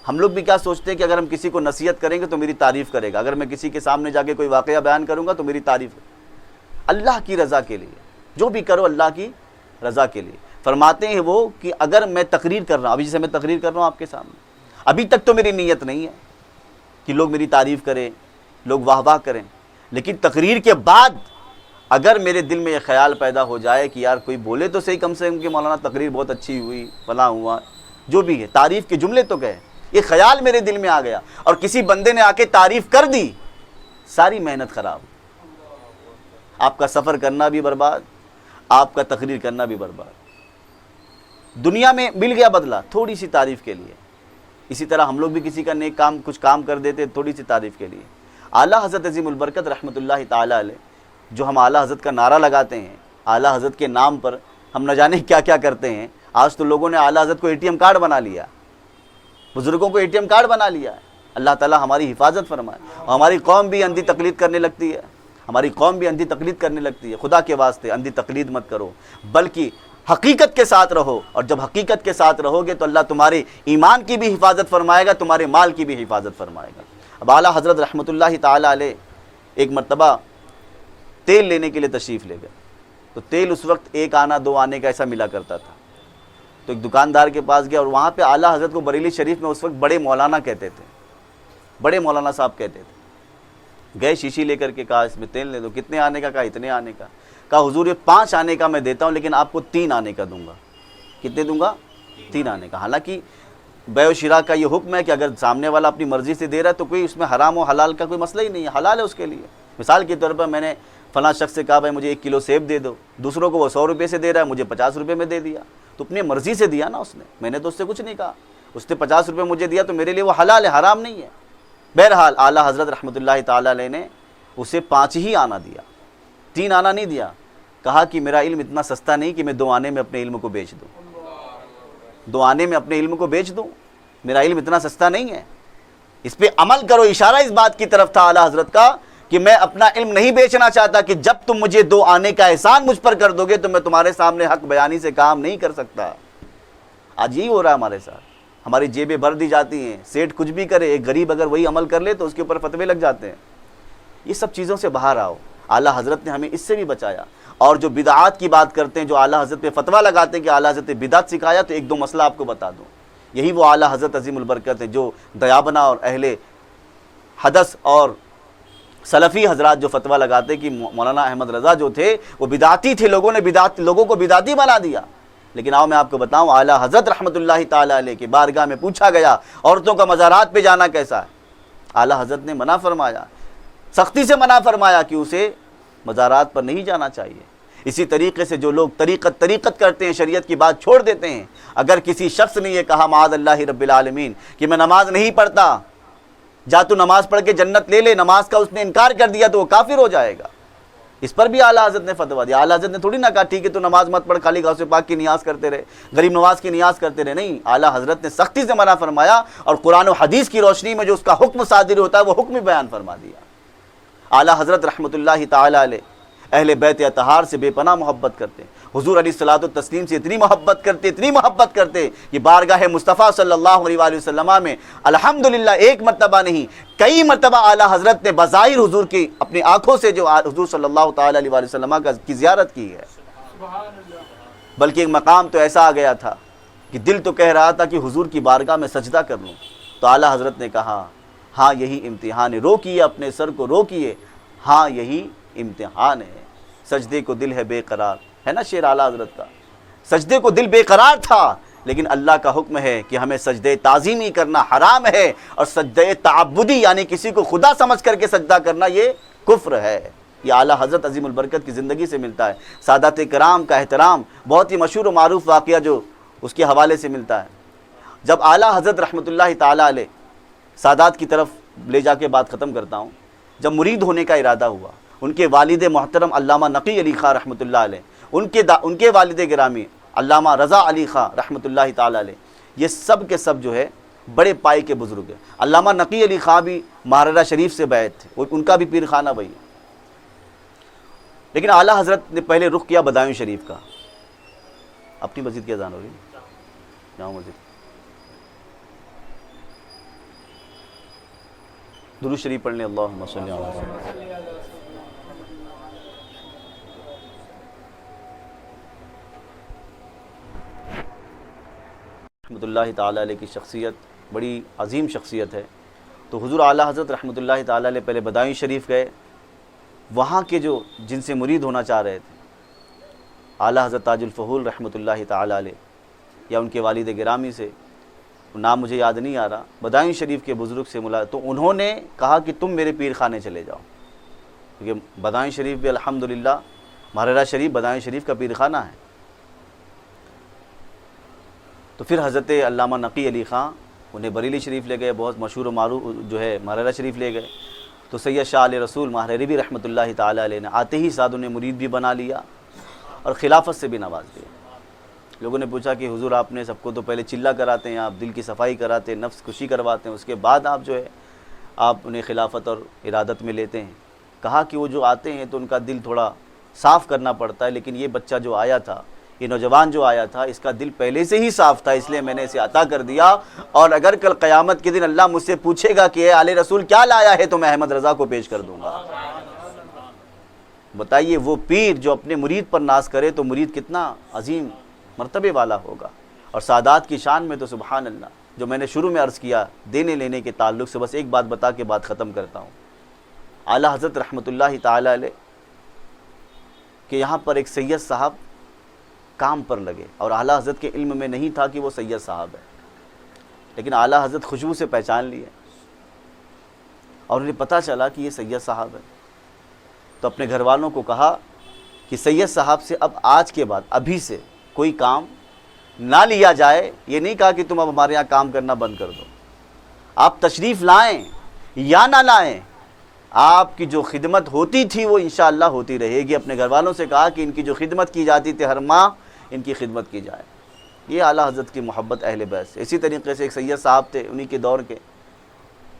Speaker 1: ہم لوگ بھی کیا سوچتے ہیں کہ اگر ہم کسی کو نصیحت کریں گے تو میری تعریف کرے گا، اگر میں کسی کے سامنے جا کے کوئی واقعہ بیان کروں گا تو میری تعریف. اللہ کی رضا کے لیے جو بھی کرو اللہ کی رضا کے لیے. فرماتے ہیں وہ کہ اگر میں تقریر کر رہا ہوں، ابھی جیسے میں تقریر کر رہا ہوں آپ کے سامنے، ابھی تک تو میری نیت نہیں ہے کہ لوگ میری تعریف کریں، لوگ واہ واہ کریں، لیکن تقریر کے بعد اگر میرے دل میں یہ خیال پیدا ہو جائے کہ یار کوئی بولے تو صحیح کم سے کم کہ مولانا تقریر بہت اچھی ہوئی، فلاں ہوا، جو بھی ہے تعریف کے جملے تو گئے، یہ خیال میرے دل میں آ گیا اور کسی بندے نے آ کے تعریف کر دی، ساری محنت خراب. آپ کا سفر کرنا بھی برباد، آپ کا تقریر کرنا بھی برباد. دنیا میں مل گیا بدلہ تھوڑی سی تعریف کے لیے. اسی طرح ہم لوگ بھی کسی کا نیک کام کچھ کام کر دیتے تھوڑی سی تعریف کے لیے. اعلیٰ حضرت عظیم البرکت رحمۃ اللہ تعالی علیہ جو ہم اعلیٰ حضرت کا نعرہ لگاتے ہیں، اعلیٰ حضرت کے نام پر ہم نہ جانے کیا کیا کرتے ہیں. آج تو لوگوں نے اعلیٰ حضرت کو ATM کارڈ بنا لیا، بزرگوں کو ATM کارڈ بنا لیا ہے. اللہ تعالیٰ ہماری حفاظت فرمائے. اور ہماری قوم بھی اندھی تقلید کرنے لگتی ہے، ہماری قوم بھی اندھی تقلید کرنے لگتی ہے. خدا کے واسطے اندھی تقلید مت کرو، بلکہ حقیقت کے ساتھ رہو. اور جب حقیقت کے ساتھ رہو گے تو اللہ تمہارے ایمان کی بھی حفاظت فرمائے گا، تمہارے مال کی بھی حفاظت فرمائے گا. اب اعلیٰ حضرت رحمۃ اللہ تعالیٰ علیہ ایک مرتبہ تیل لینے کے لیے تشریف لے گئے. تو تیل اس وقت 1 آنا 2 آنے کا ایسا ملا کرتا تھا. تو ایک دکاندار کے پاس گیا اور وہاں پہ اعلیٰ حضرت کو بریلی شریف میں اس وقت بڑے مولانا کہتے تھے، بڑے مولانا صاحب کہتے تھے. گئے شیشی لے کر کے کہا اس میں تیل لے دو. کتنے آنے کا؟ کہا اتنے آنے کا. کہا حضور یہ 5 آنے کا میں دیتا ہوں لیکن آپ کو 3 آنے کا دوں گا. کتنے دوں گا؟ 3 آنے کا. حالانکہ بیع و شراء کا یہ حکم ہے کہ اگر سامنے والا اپنی مرضی سے دے رہا ہے تو کوئی اس میں حرام و حلال کا کوئی مسئلہ ہی نہیں ہے، حلال ہے اس کے لیے. مثال کے طور پر میں نے فلاں شخص سے کہا بھائی مجھے 1 کلو سیب دے دو، دوسروں کو وہ 100 روپے سے دے رہا ہے، مجھے 50 روپے میں دے دیا. تو اپنی مرضی سے دیا نا اس نے، میں نے تو اس سے کچھ نہیں کہا. اس نے 50 روپے مجھے دیا تو میرے لیے وہ حلال ہے، حرام نہیں ہے. بہرحال اعلیٰ حضرت رحمۃ اللہ تعالیٰ علیہ نے اسے 5 ہی آنا دیا، 3 آنا نہیں دیا. کہا کہ میرا علم اتنا سستا نہیں کہ میں 2 آنے میں اپنے علم کو بیچ دوں، 2 آنے میں اپنے علم کو بیچ دوں. میرا علم اتنا سستا نہیں ہے، اس پہ عمل کرو. اشارہ اس بات کی طرف تھا اعلیٰ حضرت کا کہ میں اپنا علم نہیں بیچنا چاہتا کہ جب تم مجھے 2 آنے کا احسان مجھ پر کر دو گے تو میں تمہارے سامنے حق بیانی سے کام نہیں کر سکتا. آج یہی ہو رہا ہے ہمارے ساتھ، ہماری جیبیں بھر دی جاتی ہیں. سیٹھ کچھ بھی کرے، ایک غریب اگر وہی عمل کر لے تو اس کے اوپر فتوے لگ جاتے ہیں. یہ سب چیزوں سے باہر آؤ. اعلیٰ حضرت نے ہمیں اس سے بھی بچایا. اور جو بدعات کی بات کرتے ہیں، جو اعلیٰ حضرت پہ فتویٰ لگاتے ہیں کہ اعلیٰ حضرت نے بدعت سکھایا، تو 1-2 مسئلہ آپ کو بتا دوں. یہی وہ اعلیٰ حضرت عظیم البرکت ہے جو دیابنا اور اہل حدث اور سلفی حضرات جو فتویٰ لگاتے کہ مولانا احمد رضا جو تھے وہ بدعتی تھے، لوگوں کو بدعتی بنا دیا. لیکن آؤ میں آپ کو بتاؤں، اعلیٰ حضرت رحمۃ اللہ تعالیٰ علیہ کی بارگاہ میں پوچھا گیا عورتوں کا مزارات پہ جانا کیسا ہے؟ اعلیٰ حضرت نے منع فرمایا، سختی سے منع فرمایا کہ اسے مزارات پر نہیں جانا چاہیے. اسی طریقے سے جو لوگ طریقت کرتے ہیں، شریعت کی بات چھوڑ دیتے ہیں. اگر کسی شخص نے یہ کہا معاذ اللہ رب العالمین کہ میں نماز نہیں پڑھتا، جا تو نماز پڑھ کے جنت لے لے، نماز کا اس نے انکار کر دیا تو وہ کافر ہو جائے گا. اس پر بھی اعلیٰ حضرت نے فتویٰ دیا. اعلیٰ حضرت نے تھوڑی نہ کہا ٹھیک ہے تو نماز مت پڑھ، خالی غوث پاک کی نیاز کرتے رہے، غریب نواز کی نیاز کرتے رہے. نہیں، اعلیٰ حضرت نے سختی سے منع فرمایا اور قرآن و حدیث کی روشنی میں جو اس کا حکم صادر ہوتا ہے وہ حکم بیان فرما دیا. اعلیٰ حضرت رحمۃ اللہ تعالیٰ علیہ اہل بیت اطہار سے بے پناہ محبت کرتے، حضور علیہ الصلوۃ والتسلیم سے اتنی محبت کرتے کہ بارگاہ مصطفیٰ صلی اللہ علیہ وآلہ وسلم میں الحمدللہ 1 مرتبہ نہیں کئی مرتبہ اعلیٰ حضرت نے بظاہر حضور کی اپنی آنکھوں سے جو حضور صلی اللہ تعالیٰ علیہ وآلہ وسلم کی زیارت کی ہے. بلکہ ایک مقام تو ایسا آ گیا تھا کہ دل تو کہہ رہا تھا کہ حضور کی بارگاہ میں سجدہ کر لوں. تو اعلیٰ حضرت نے کہا ہاں یہی امتحان ہے. روکیے اپنے سر کو، روکیے، ہاں یہی امتحان ہے. سجدے کو دل ہے بے قرار، ہے نا شعر اعلیٰ حضرت کا. سجدے کو دل بے قرار تھا، لیکن اللہ کا حکم ہے کہ ہمیں سجدے تعظیمی کرنا حرام ہے، اور سجدے تعبدی یعنی کسی کو خدا سمجھ کر کے سجدہ کرنا یہ کفر ہے. یہ اعلیٰ حضرت عظیم البرکت کی زندگی سے ملتا ہے. سادات کرام کا احترام، بہت ہی مشہور و معروف واقعہ جو اس کے حوالے سے ملتا ہے. جب اعلیٰ حضرت رحمۃ اللہ تعالیٰ علیہ سادات کی طرف لے جا کے بات ختم کرتا ہوں، جب مرید ہونے کا ارادہ ہوا، ان کے والد محترم علامہ نقی علی خاں رحمۃ اللہ علیہ، ان کے والد گرامی علامہ رضا علی خاں رحمۃ اللہ تعالیٰ علیہ، یہ سب کے سب جو ہے بڑے پائی کے بزرگ ہیں. علامہ نقی علی خاں بھی مہاراجہ شریف سے بیعت تھے، ان کا بھی پیر خانہ وہی ہے. لیکن اعلیٰ حضرت نے پہلے رخ کیا بدایوں شریف کا. اپنی مسجد کی اذان ہو رہی ہے، جاؤ مسجد. درود شریف پڑھ لیں. اللہم صلی علی وسلم. رحمۃ اللہ تعالیٰ علیہ کی شخصیت بڑی عظیم شخصیت ہے. تو حضور اعلیٰ حضرت رحمۃ اللہ تعالیٰ علیہ پہلے بدایوں شریف گئے. وہاں کے جو جن سے مرید ہونا چاہ رہے تھے، اعلیٰ حضرت تاج الفہول رحمۃ اللہ تعالیٰ علیہ یا ان کے والد گرامی سے، نام مجھے یاد نہیں آ رہا، بدایوں شریف کے بزرگ سے ملا تو انہوں نے کہا کہ تم میرے پیر خانے چلے جاؤ، کیونکہ بدایوں شریف بھی الحمدللہ مہاراجہ شریف بدایوں شریف کا پیر خانہ ہے. تو پھر حضرت علامہ نقی علی خاں انہیں بریلی شریف لے گئے، بہت مشہور و معروف جو ہے مہاراجہ شریف لے گئے. تو سید شاہ علیہ رسول مہرری رحمۃ اللہ تعالیٰ علیہ نے آتے ہی ساتھ انہیں مرید بھی بنا لیا اور خلافت سے بھی نواز دیا. لوگوں نے پوچھا کہ حضور آپ نے سب کو تو پہلے چلہ کراتے ہیں، آپ دل کی صفائی کراتے ہیں، نفس کشی کرواتے ہیں، اس کے بعد آپ جو ہے آپ انہیں خلافت اور ارادت میں لیتے ہیں۔ کہا کہ وہ جو آتے ہیں تو ان کا دل تھوڑا صاف کرنا پڑتا ہے، لیکن یہ بچہ جو آیا تھا، یہ نوجوان جو آیا تھا، اس کا دل پہلے سے ہی صاف تھا، اس لیے میں نے اسے عطا کر دیا، اور اگر کل قیامت کے دن اللہ مجھ سے پوچھے گا کہ اے آل رسول کیا لایا ہے، تو میں احمد رضا کو پیش کر دوں گا۔ بتائیے وہ پیر جو اپنے مرید پر ناز کرے تو مرید کتنا عظیم مرتبے والا ہوگا۔ اور سادات کی شان میں تو سبحان اللہ، جو میں نے شروع میں عرض کیا دینے لینے کے تعلق سے، بس ایک بات بتا کے بات ختم کرتا ہوں۔ اعلیٰ حضرت رحمۃ اللہ تعالی علیہ کہ یہاں پر ایک سید صاحب کام پر لگے، اور اعلیٰ حضرت کے علم میں نہیں تھا کہ وہ سید صاحب ہے، لیکن اعلیٰ حضرت خوشبو سے پہچان لیے اور انہیں پتہ چلا کہ یہ سید صاحب ہے۔ تو اپنے گھر والوں کو کہا کہ سید صاحب سے اب آج کے بعد ابھی سے کوئی کام نہ لیا جائے۔ یہ نہیں کہا کہ تم اب ہمارے یہاں کام کرنا بند کر دو، آپ تشریف لائیں یا نہ لائیں، آپ کی جو خدمت ہوتی تھی وہ انشاءاللہ ہوتی رہے گی۔ اپنے گھر والوں سے کہا کہ ان کی جو خدمت کی جاتی تھی ہر ماہ، ان کی خدمت کی جائے۔ یہ اعلیٰ حضرت کی محبت اہل بیت سے۔ اسی طریقے سے ایک سید صاحب تھے انہی کے دور کے،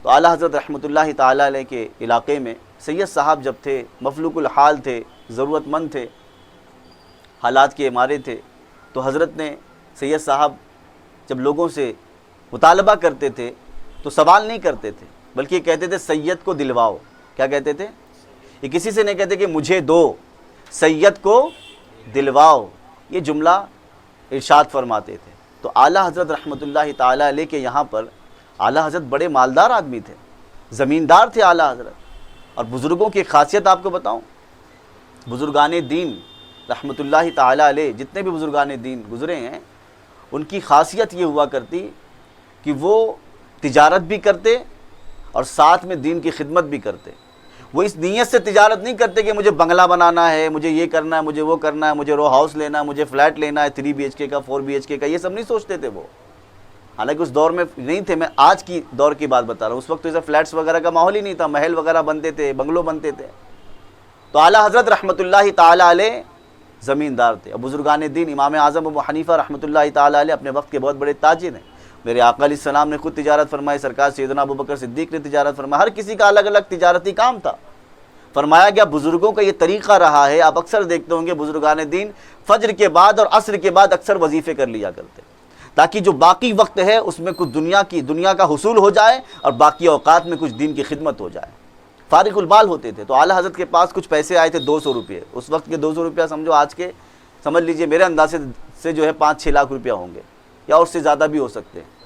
Speaker 1: تو اعلیٰ حضرت رحمۃ اللہ تعالیٰ علیہ کے علاقے میں سید صاحب جب تھے، مفلوق الحال تھے، ضرورت مند تھے، حالات کے مارے تھے، تو حضرت نے سید صاحب جب لوگوں سے مطالبہ کرتے تھے تو سوال نہیں کرتے تھے، بلکہ یہ کہتے تھے سید کو دلواؤ۔ کیا کہتے تھے؟ یہ کسی سے نہیں کہتے کہ مجھے دو، سید کو دلواؤ، یہ جملہ ارشاد فرماتے تھے۔ تو اعلیٰ حضرت رحمۃ اللہ تعالیٰ علیہ کے یہاں پر اعلیٰ حضرت بڑے مالدار آدمی تھے، زمیندار تھے اعلیٰ حضرت۔ اور بزرگوں کی خاصیت آپ کو بتاؤں، بزرگان دین رحمۃ اللہ تعالیٰ علیہ جتنے بھی بزرگان دین گزرے ہیں، ان کی خاصیت یہ ہوا کرتی کہ وہ تجارت بھی کرتے اور ساتھ میں دین کی خدمت بھی کرتے۔ وہ اس نیت سے تجارت نہیں کرتے کہ مجھے بنگلہ بنانا ہے، مجھے یہ کرنا ہے، مجھے وہ کرنا ہے، مجھے رو ہاؤس لینا ہے، مجھے فلیٹ لینا ہے 3 BHK کا 4 BHK کا، یہ سب نہیں سوچتے تھے وہ۔ حالانکہ اس دور میں نہیں تھے، میں آج کی دور کی بات بتا رہا ہوں، اس وقت تو ایسا فلیٹس وغیرہ کا ماحول ہی نہیں تھا، محل وغیرہ بنتے تھے، بنگلو بنتے تھے۔ تو اعلیٰ حضرت رحمۃ اللہ تعالیٰ علیہ زمیندار تھے۔ اور بزرگان دین امام اعظم ابو حنیفہ رحمۃ اللہ تعالیٰ علیہ اپنے وقت کے بہت بڑے تاجر ہیں۔ میرے آقا علیہ السلام نے خود تجارت فرمائی، سرکار سیدنا ابوبکر صدیق نے تجارت فرمائی، ہر کسی کا الگ الگ تجارتی کام تھا۔ فرمایا گیا بزرگوں کا یہ طریقہ رہا ہے، آپ اکثر دیکھتے ہوں گے بزرگان دین فجر کے بعد اور عصر کے بعد اکثر وظیفے کر لیا کرتے، تاکہ جو باقی وقت ہے اس میں کچھ دنیا کا حصول ہو جائے اور باقی اوقات میں کچھ دین کی خدمت ہو جائے، فارغ البال ہوتے تھے۔ تو اعلیٰ حضرت کے پاس کچھ پیسے آئے تھے 200 روپے، اس وقت کے 200 روپیہ سمجھو آج کے سمجھ لیجئے میرے اندازے سے جو ہے 5-6 لاکھ روپیہ ہوں گے، یا اس سے زیادہ بھی ہو سکتے ہیں۔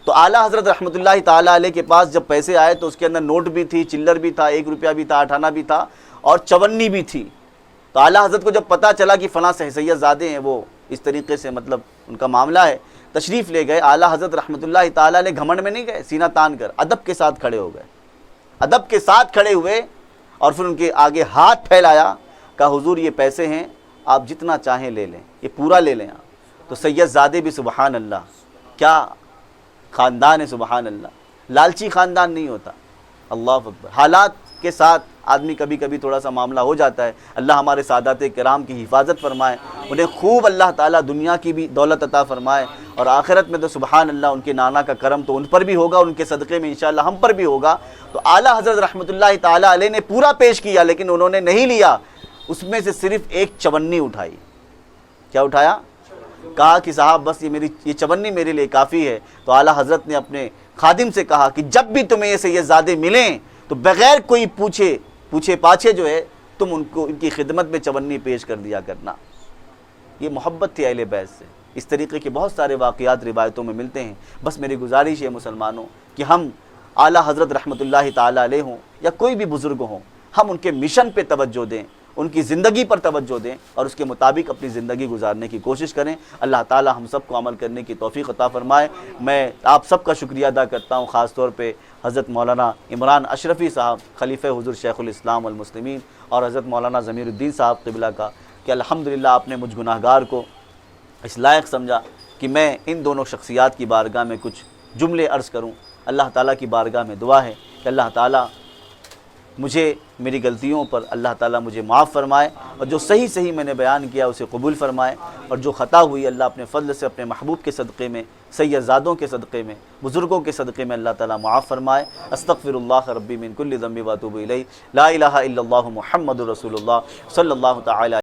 Speaker 1: تو اعلیٰ حضرت رحمۃ اللہ تعالیٰ علیہ کے پاس جب پیسے آئے تو اس کے اندر نوٹ بھی تھی، چلر بھی تھا، 1 روپیہ بھی تھا، 8 آنا بھی تھا، اور 54 بھی تھی۔ تو اعلیٰ حضرت کو جب پتہ چلا کہ فلاں سید زادے ہیں، وہ اس طریقے سے مطلب ان کا معاملہ ہے، تشریف لے گئے۔ اعلیٰ حضرت رحمۃ اللہ تعالیٰ علیہ گھمنڈ میں نہیں گئے، سینہ تان کر ادب کے ساتھ کھڑے ہو گئے، ادب کے ساتھ کھڑے ہوئے، اور پھر ان کے آگے ہاتھ پھیلایا، کہا حضور یہ پیسے ہیں، آپ جتنا چاہیں لے لیں، یہ پورا لے لیں آپ۔ تو سید زادے بھی سبحان اللہ، کیا خاندان ہے، سبحان اللہ، لالچی خاندان نہیں ہوتا، اللہ اکبر۔ حالات کے ساتھ آدمی کبھی کبھی تھوڑا سا معاملہ ہو جاتا ہے، اللہ ہمارے سادات کرام کی حفاظت فرمائے، انہیں خوب اللہ تعالیٰ دنیا کی بھی دولت عطا فرمائے، اور آخرت میں تو سبحان اللہ ان کے نانا کا کرم تو ان پر بھی ہوگا، ان کے صدقے میں انشاءاللہ ہم پر بھی ہوگا۔ تو اعلیٰ حضرت رحمۃ اللہ تعالیٰ علیہ نے پورا پیش کیا، لیکن انہوں نے نہیں لیا، اس میں سے صرف ایک 54 اٹھائی۔ کیا اٹھایا؟ کہا کہ صاحب بس یہ 54 میرے لیے کافی ہے۔ تو اعلیٰ حضرت نے اپنے خادم سے کہا کہ جب بھی تمہیں یہ سید زادے ملیں تو بغیر کوئی پوچھے پاچھے جو ہے تم ان کو ان کی خدمت میں 54 پیش کر دیا کرنا۔ یہ محبت تھی اہل بیت سے۔ اس طریقے کے بہت سارے واقعات روایتوں میں ملتے ہیں۔ بس میری گزارش ہے مسلمانوں کہ ہم اعلیٰ حضرت رحمۃ اللہ تعالیٰ علیہ ہوں یا کوئی بھی بزرگ ہوں، ہم ان کے مشن پہ توجہ دیں، ان کی زندگی پر توجہ دیں اور اس کے مطابق اپنی زندگی گزارنے کی کوشش کریں۔ اللہ تعالی ہم سب کو عمل کرنے کی توفیق عطا فرمائے۔ میں آپ سب کا شکریہ ادا کرتا ہوں، خاص طور پہ حضرت مولانا عمران اشرفی صاحب خلیفہ حضور شیخ الاسلام والمسلمین، اور حضرت مولانا ضمیر الدین صاحب قبلہ کا، کہ الحمدللہ آپ نے مجھ گناہگار کو اس لائق سمجھا کہ میں ان دونوں شخصیات کی بارگاہ میں کچھ جملے عرض کروں۔ اللہ تعالیٰ کی بارگاہ میں دعا ہے کہ اللہ تعالیٰ مجھے میری غلطیوں پر اللہ تعالیٰ مجھے معاف فرمائے، اور جو صحیح میں نے بیان کیا اسے قبول فرمائے، اور جو خطا ہوئی اللہ اپنے فضل سے اپنے محبوب کے صدقے میں، سیدزادوں کے صدقے میں، بزرگوں کے صدقے میں اللہ تعالیٰ معاف فرمائے۔ استغفر اللہ ربی من کل ذنب واتوب الیہ، لا الہ الا اللہ محمد رسول اللہ صلی اللہ تعالی